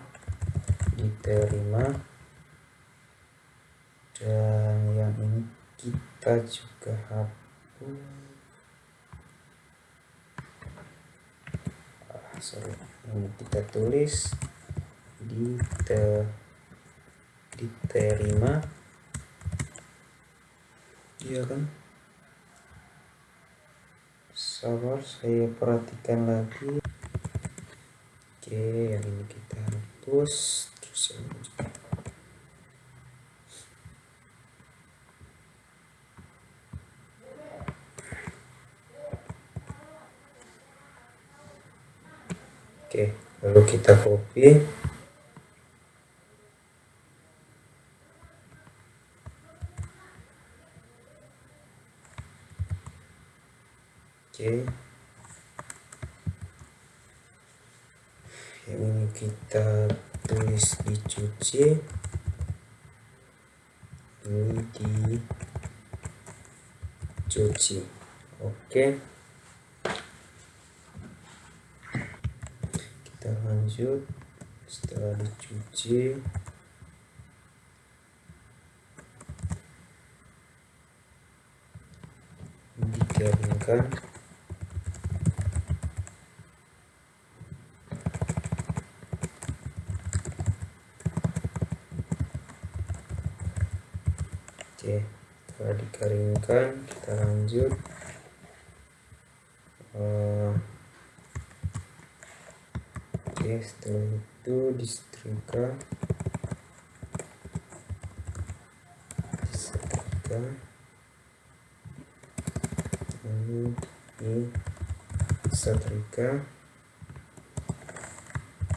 diterima, dan yang ini kita juga hapus. Ini kita tulis diterima, iya kan? Sabar, saya perhatikan lagi. Oke, yang ini kita hapus, terus yang ini juga. Oke, lalu kita copy. Oke, yang ini kita tulis dicuci, ini dicuci. Oke, kita lanjut. Setelah dicuci, dikeringkan. Oke, setelah dikeringkan kita lanjut. Oke, setelah itu disetrika. Lalu disetrika,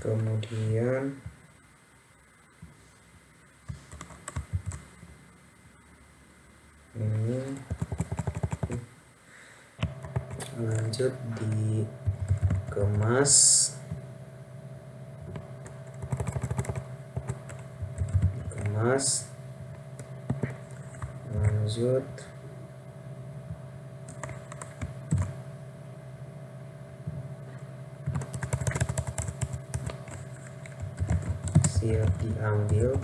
kemudian ini lanjut dikemas. Lanjut siap diambil.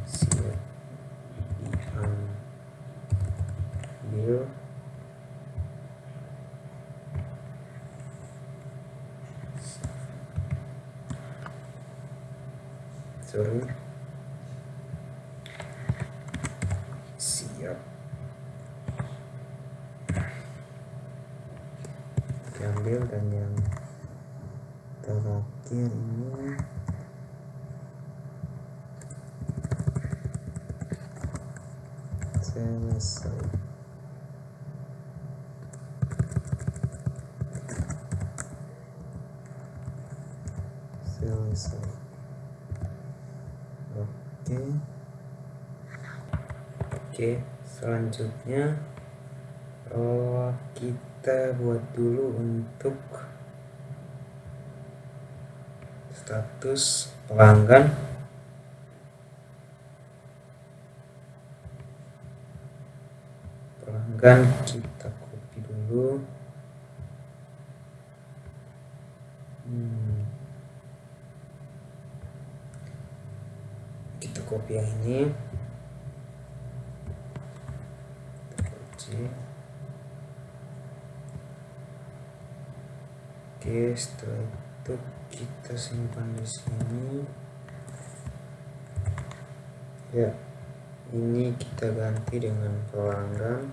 Siap diambil. Dan yang terakhir ini selesai. Oke, selanjutnya kita buat dulu untuk status pelanggan. Kita copy dulu. Kita copy yang ini. Oke, setelah itu kita simpan di sini. Ya, ini kita ganti dengan pelanggan.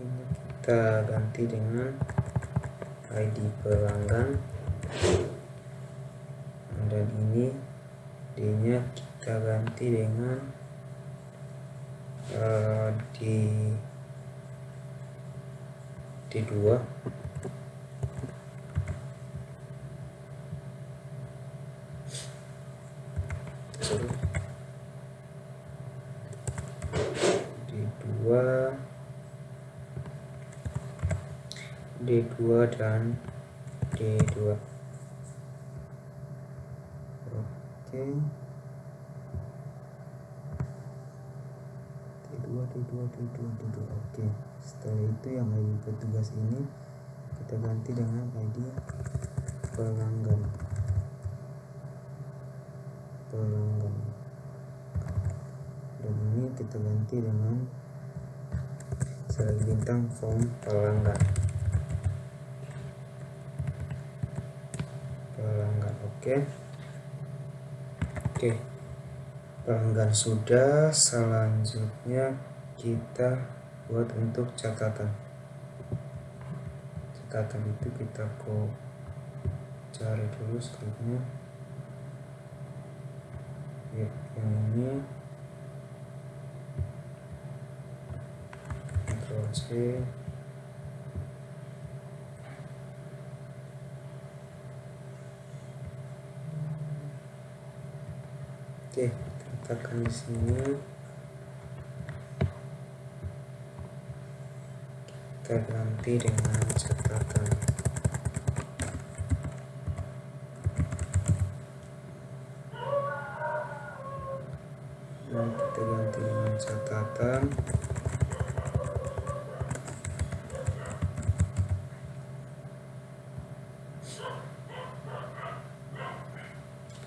Ini kita ganti dengan ID pelanggan. Dan ini D-nya kita ganti dengan D2. D2 dan D2. Oke. D2. Oke. Setelah itu yang ID petugas ini kita ganti dengan ID pelanggan. Dan ini kita ganti dengan selai bintang form pelanggan. Oke. Pelanggan sudah. Selanjutnya kita buat untuk catatan. Itu kita cari dulu skripnya. Ya, yang ini Ctrl C. Oke, letakkan di sini. Kita ganti dengan catatan.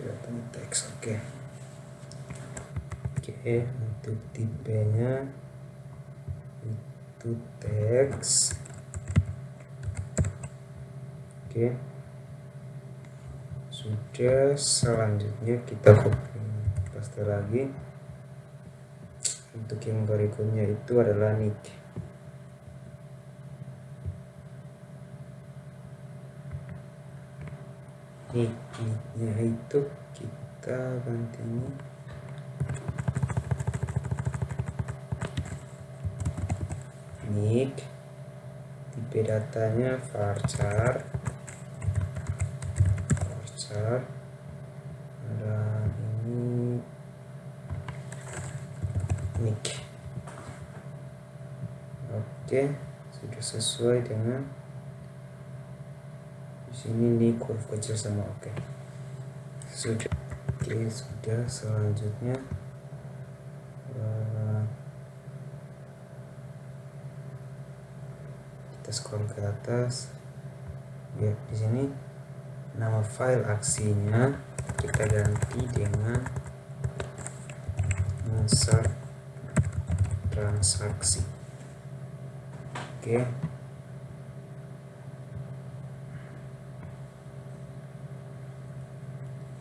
datanya teks. Oke, untuk tipenya itu teks. Oke, sudah. Selanjutnya kita copy paste lagi. Untuk yang berikutnya itu adalah nick. Nicknya itu kita ganti ini. Nick, tipe datanya varchar, dan ini nick. Oke, sudah sesuai dengan di sini nick huruf kecil sama. Oke, sudah. Oke, sudah. Selanjutnya kita scroll ke atas. Ya, di sini nama file aksinya kita ganti dengan insert transaksi. Oke,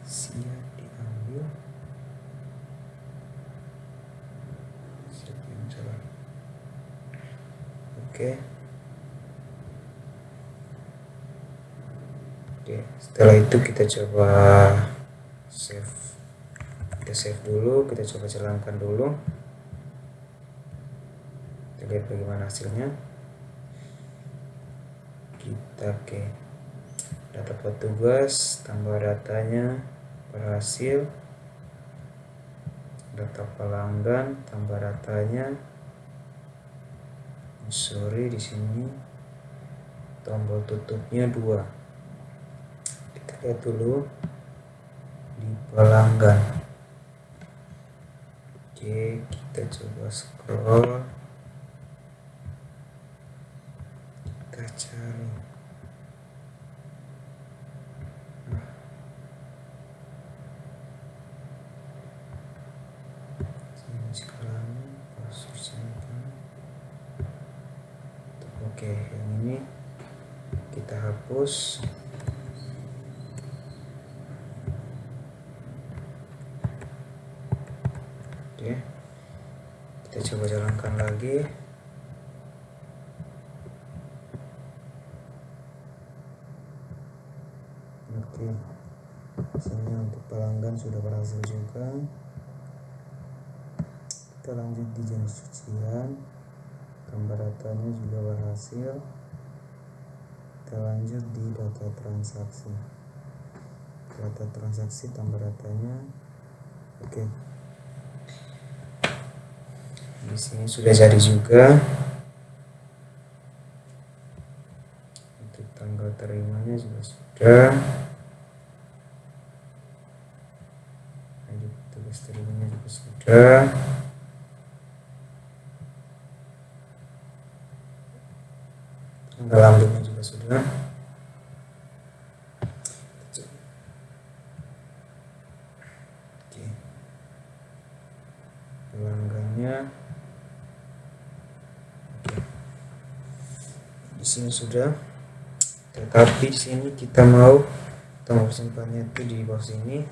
siap diambil. Siap yang salah. Oke, setelah itu kita coba save. Kita save dulu, kita coba jalankan dulu. Kita lihat bagaimana hasilnya. Kita ke data petugas, tambah datanya, berhasil. Data pelanggan, tambah datanya. Sorry, di sini tombol tutupnya 2. Kita lihat dulu di pelanggan. Oke, kita coba scroll. Kita cari. Sekarang oke, yang ini kita hapus. Oke, kita coba jalankan lagi. Oke, sini untuk pelanggan sudah berhasil juga. Kita lanjut di jenis cucian, tambah datanya juga berhasil. Kita lanjut di data transaksi, tambah datanya. Oke, di sini sudah jadi juga. Untuk tanggal terimanya juga sudah. Lanjut tugas terimanya juga sudah. Tanggal ambilnya juga sudah. Oke, pelanggannya. Oke, di sini sudah. Tetapi di sini kita mau tombol simpannya itu di bawah sini.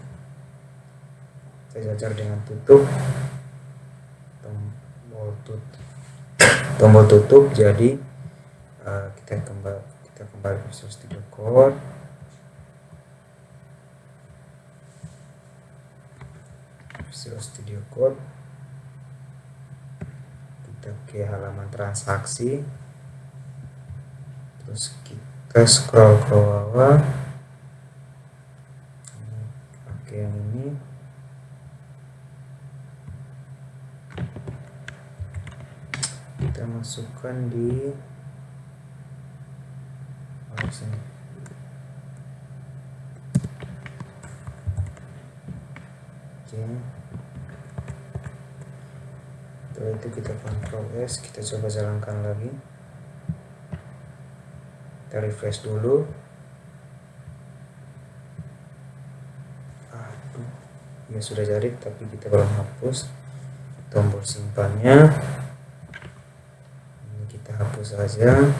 Saya cacar dengan tutup. Tombol tutup. Jadi kita kembali ke Visual Studio Code. Kita ke halaman transaksi, terus kita scroll ke bawah. Oke, yang ini kita masukkan di sini. Oke, setelah itu kita Ctrl S, kita coba jalankan lagi. Kita refresh dulu. ya sudah jadi, tapi kita belum hapus. Tombol simpannya ini kita hapus saja.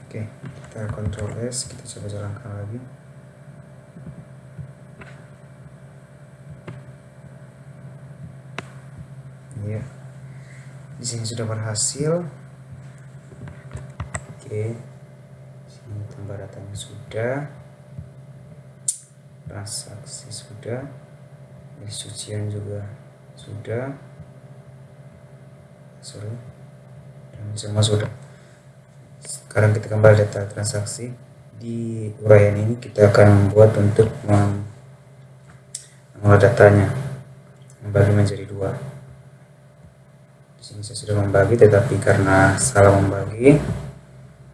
Oke, kita Ctrl S, kita coba jalankan lagi. Ya, di sini sudah berhasil. Oke, sini tambah datanya sudah, transaksi sudah, sucian juga sudah, dan semua sudah. Sekarang kita kembali data transaksi. Di uraian ini kita akan membuat untuk mengolah datanya, membagi menjadi dua. Di sini saya sudah membagi, tetapi karena salah membagi,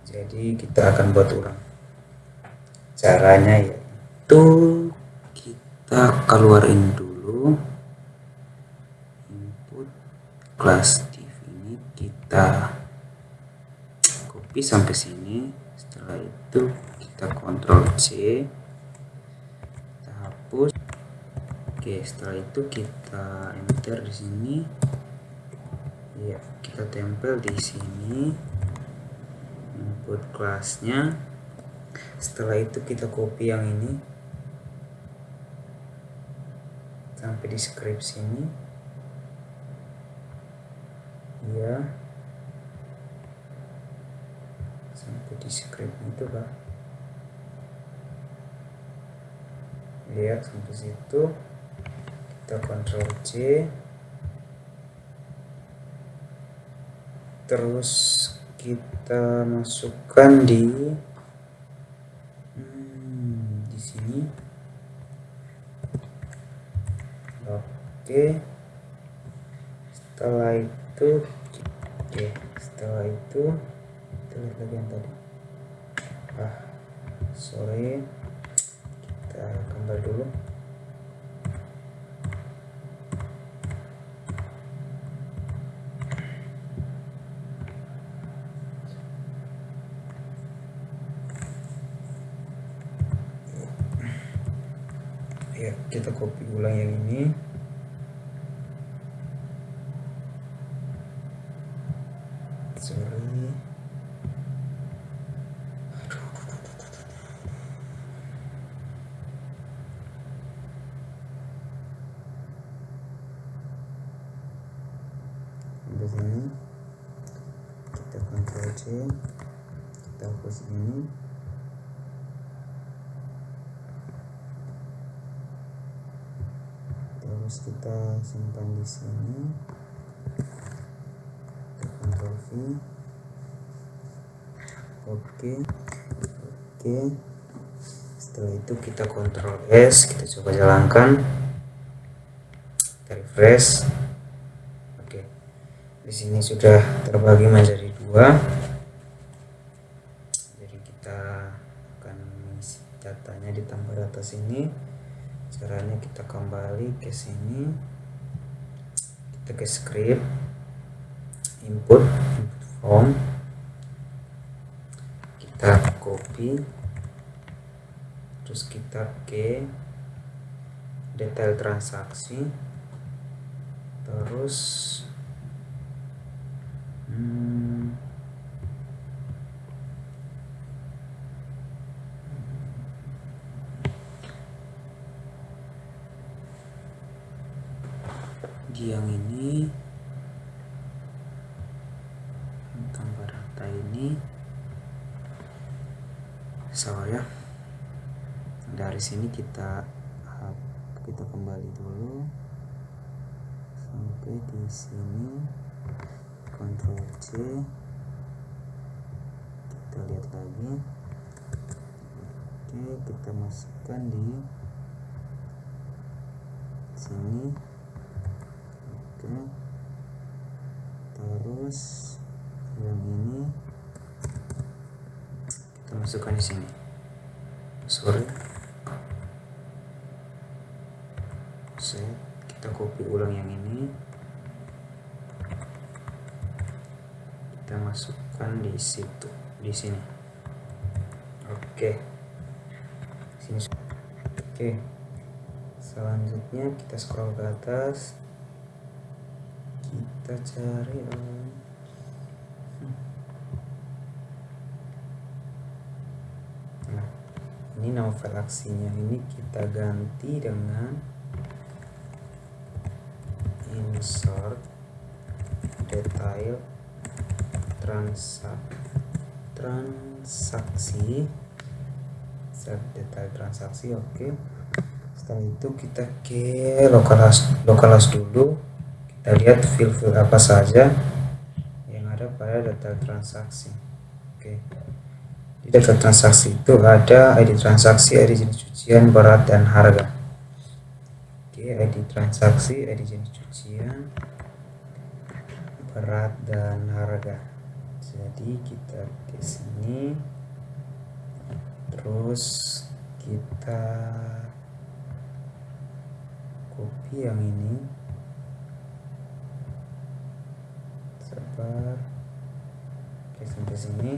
jadi kita akan buat ulang. Caranya yaitu kita keluarin dulu input kelas div ini, kita copy sampai sini. Setelah itu kita Ctrl C, kita hapus. Oke, setelah itu kita enter di sini. Ya, kita tempel di sini input kelasnya. Setelah itu kita copy yang ini sampai di script sini. Ya, sampai di script itu, Pak. Lihat sampai situ. Kita Ctrl C, terus kita masukkan di sini. Oke, setelah itu kita lihat lagi yang tadi. Sorry, kita kembali dulu. Ya, kita copy ulang yang ini. Sorry. Di sini kita Ctrl C, kita hapus ini. Terus kita simpan di sini. Kita Ctrl V. Oke. Setelah itu kita Ctrl S, kita coba jalankan. Kita refresh. Oke. Di sini sudah terbagi menjadi dua. Jadi kita akan mengisi datanya ditambah data sini. Caranya kita kembali ke sini, kita ke script, input form, kita copy, terus kita ke detail transaksi, terus di yang ini tambah data ini. Sorry ya, dari sini kita kembali dulu sampai di sini, Ctrl C, kita lihat lagi. Oke, kita masukkan di sini. Oke, terus yang ini kita masukkan di sini. Sorry, set, kita copy ulang yang ini, kita masukkan di situ, di sini. Oke, sini. Oke, selanjutnya kita scroll ke atas, kita cari nah, ini nama file aksinya ini kita ganti dengan insert detail transaksi detail transaksi. Oke, setelah itu kita ke localhost dulu, kita lihat field apa saja yang ada pada data transaksi. Oke, di data transaksi itu ada ID transaksi, ID jenis cucian, berat, dan harga. Oke, ID transaksi, ID jenis cucian, berat, dan harga. Jadi kita ke sini, terus kita copy yang ini, sabar. Oke, sampai sini,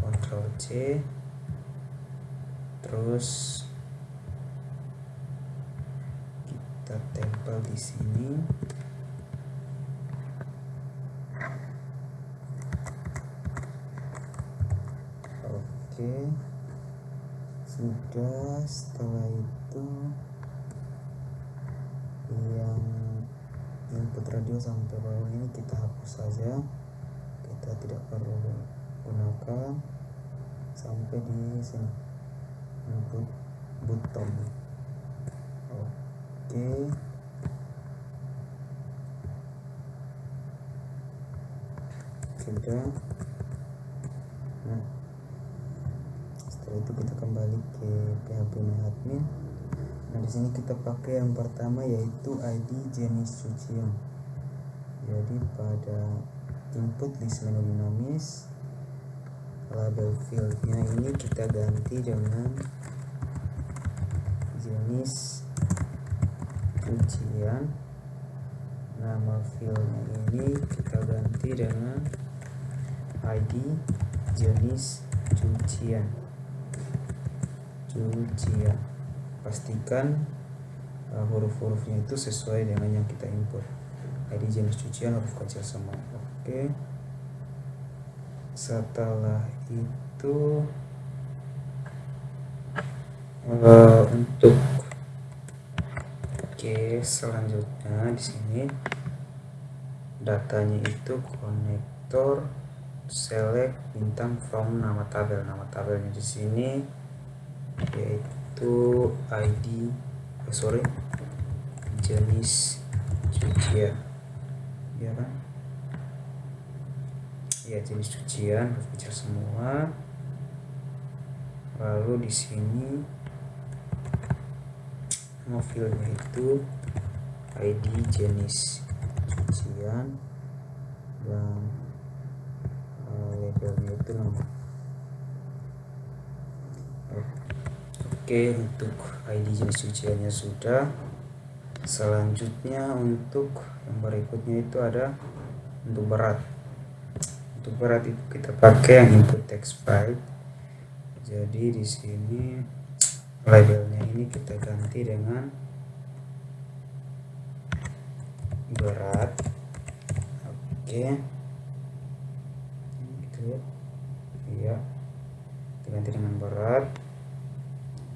Ctrl C, terus kita tempel di sini. Oke, sudah. Setelah itu yang input radio sampai bawah ini kita hapus saja, kita tidak perlu gunakan sampai di sini input button. Oke, sudah. Nah, setelah itu kita kembali ke php-admin. Nah, di sini kita pakai yang pertama yaitu ID jenis cucian. Jadi pada input list menu dinamis, label fieldnya ini kita ganti dengan jenis cucian. Nama fieldnya ini kita ganti dengan ID jenis cucian. Pastikan huruf-hurufnya itu sesuai dengan yang kita input. ID jenis cucian huruf kecil semua. Oke, setelah itu untuk selanjutnya di sini datanya itu konektor select bintang from nama tabel. Nama tabelnya di sini yaitu ID jenis cucian, ya kan? Ya, jenis cucian harus kecil semua. Lalu di sini nama filenya itu ID jenis cucian dan labelnya itu nama. Oke, untuk ID jenis cuciannya sudah. Selanjutnya untuk yang berikutnya itu ada untuk berat. Untuk berat itu kita pakai yang input text file. Jadi di sini labelnya ini kita ganti dengan berat. Oke, gitu ya. Iya, kita ganti dengan berat.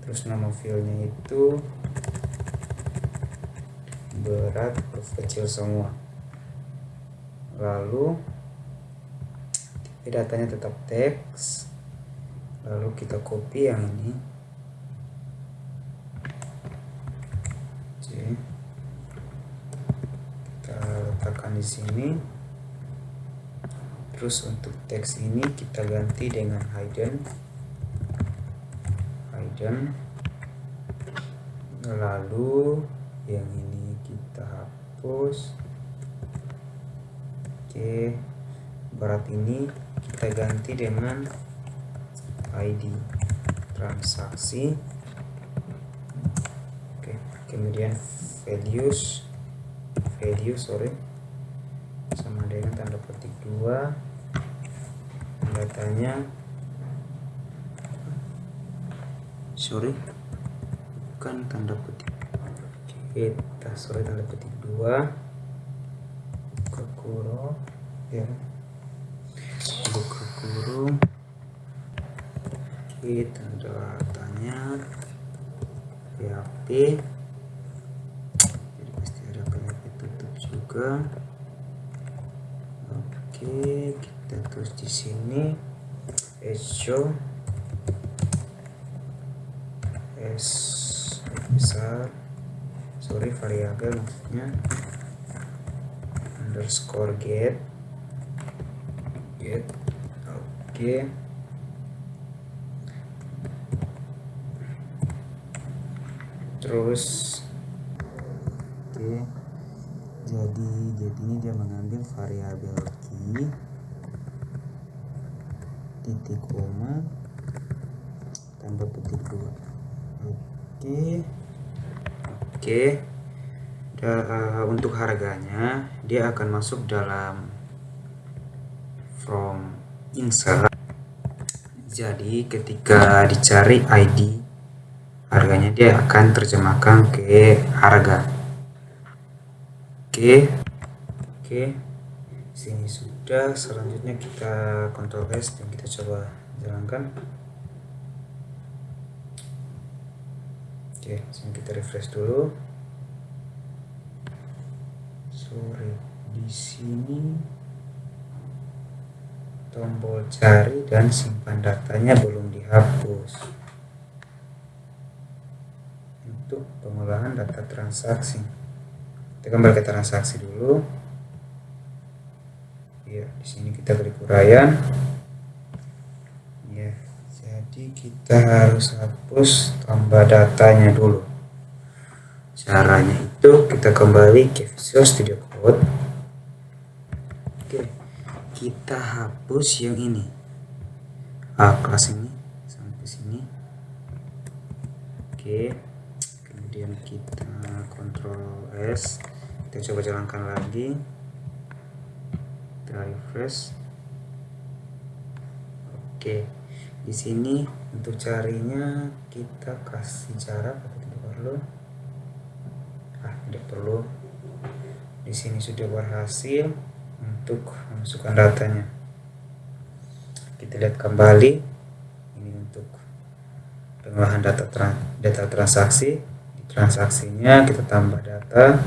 Terus nama filenya itu berat huruf kecil semua. Lalu datanya tetap teks. Lalu kita copy yang ini. Oke, kita letakkan di sini. Terus untuk teks ini kita ganti dengan hidden. Lalu yang ini kita hapus. Oke, berat ini kita ganti dengan ID transaksi. Oke, kemudian values value sama dengan tanda petik 2 datanya bukan tanda petik tanda petik 2 buka kurung ya, buka kurung. Tanda tanya PHP, jadi pasti ada PHP tutup juga. Oke, kita tulis di sini show besar variabel maksudnya underscore get. Oke, terus jadi ini dia mengambil variabel key titik koma tanda petik 2. Oke. Untuk harganya dia akan masuk dalam from insert. Jadi ketika dicari ID, harganya dia akan terjemahkan ke harga. Oke, sini sudah. Selanjutnya kita Ctrl S dan kita coba jalankan. Oke, langsung kita refresh dulu. Di sini tombol cari dan simpan datanya belum dihapus. Untuk pengolahan data transaksi, kita kembali ke transaksi dulu. Ya, di sini kita klik uraian. Ya, jadi kita harus hapus tambah datanya dulu. Caranya itu kita kembali ke Visual Studio Code. Oke, kita hapus yang ini, kelas ini sampai sini. Oke, kemudian kita Ctrl S, kita coba jalankan lagi, kita refresh. Oke, di sini untuk carinya kita kasih jarak atau tidak perlu? Tidak perlu. Di sini sudah berhasil untuk memasukkan datanya. Kita lihat kembali, ini untuk pengolahan data transaksi. Di transaksinya kita tambah data,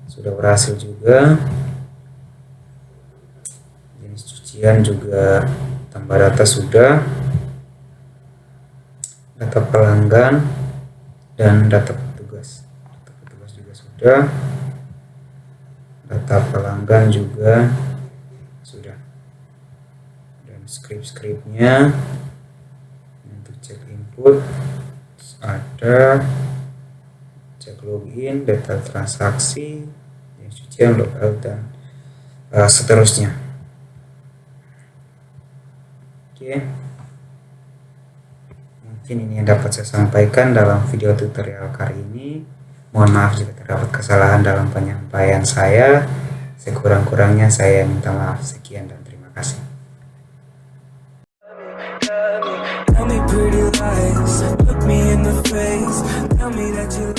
sudah berhasil juga. Jenis cucian juga tambah data sudah. Data pelanggan dan data petugas juga sudah. Data pelanggan juga sudah. Dan script-scriptnya untuk cek input ada, cek login, data transaksi, cucian, logout, dan seterusnya. Oke, mungkin ini yang dapat saya sampaikan dalam video tutorial kali ini. Mohon maaf jika terdapat kesalahan dalam penyampaian saya. Sekurang-kurangnya saya minta maaf. Sekian dan terima kasih. Tell me pretty lies, look me in the face, tell me that you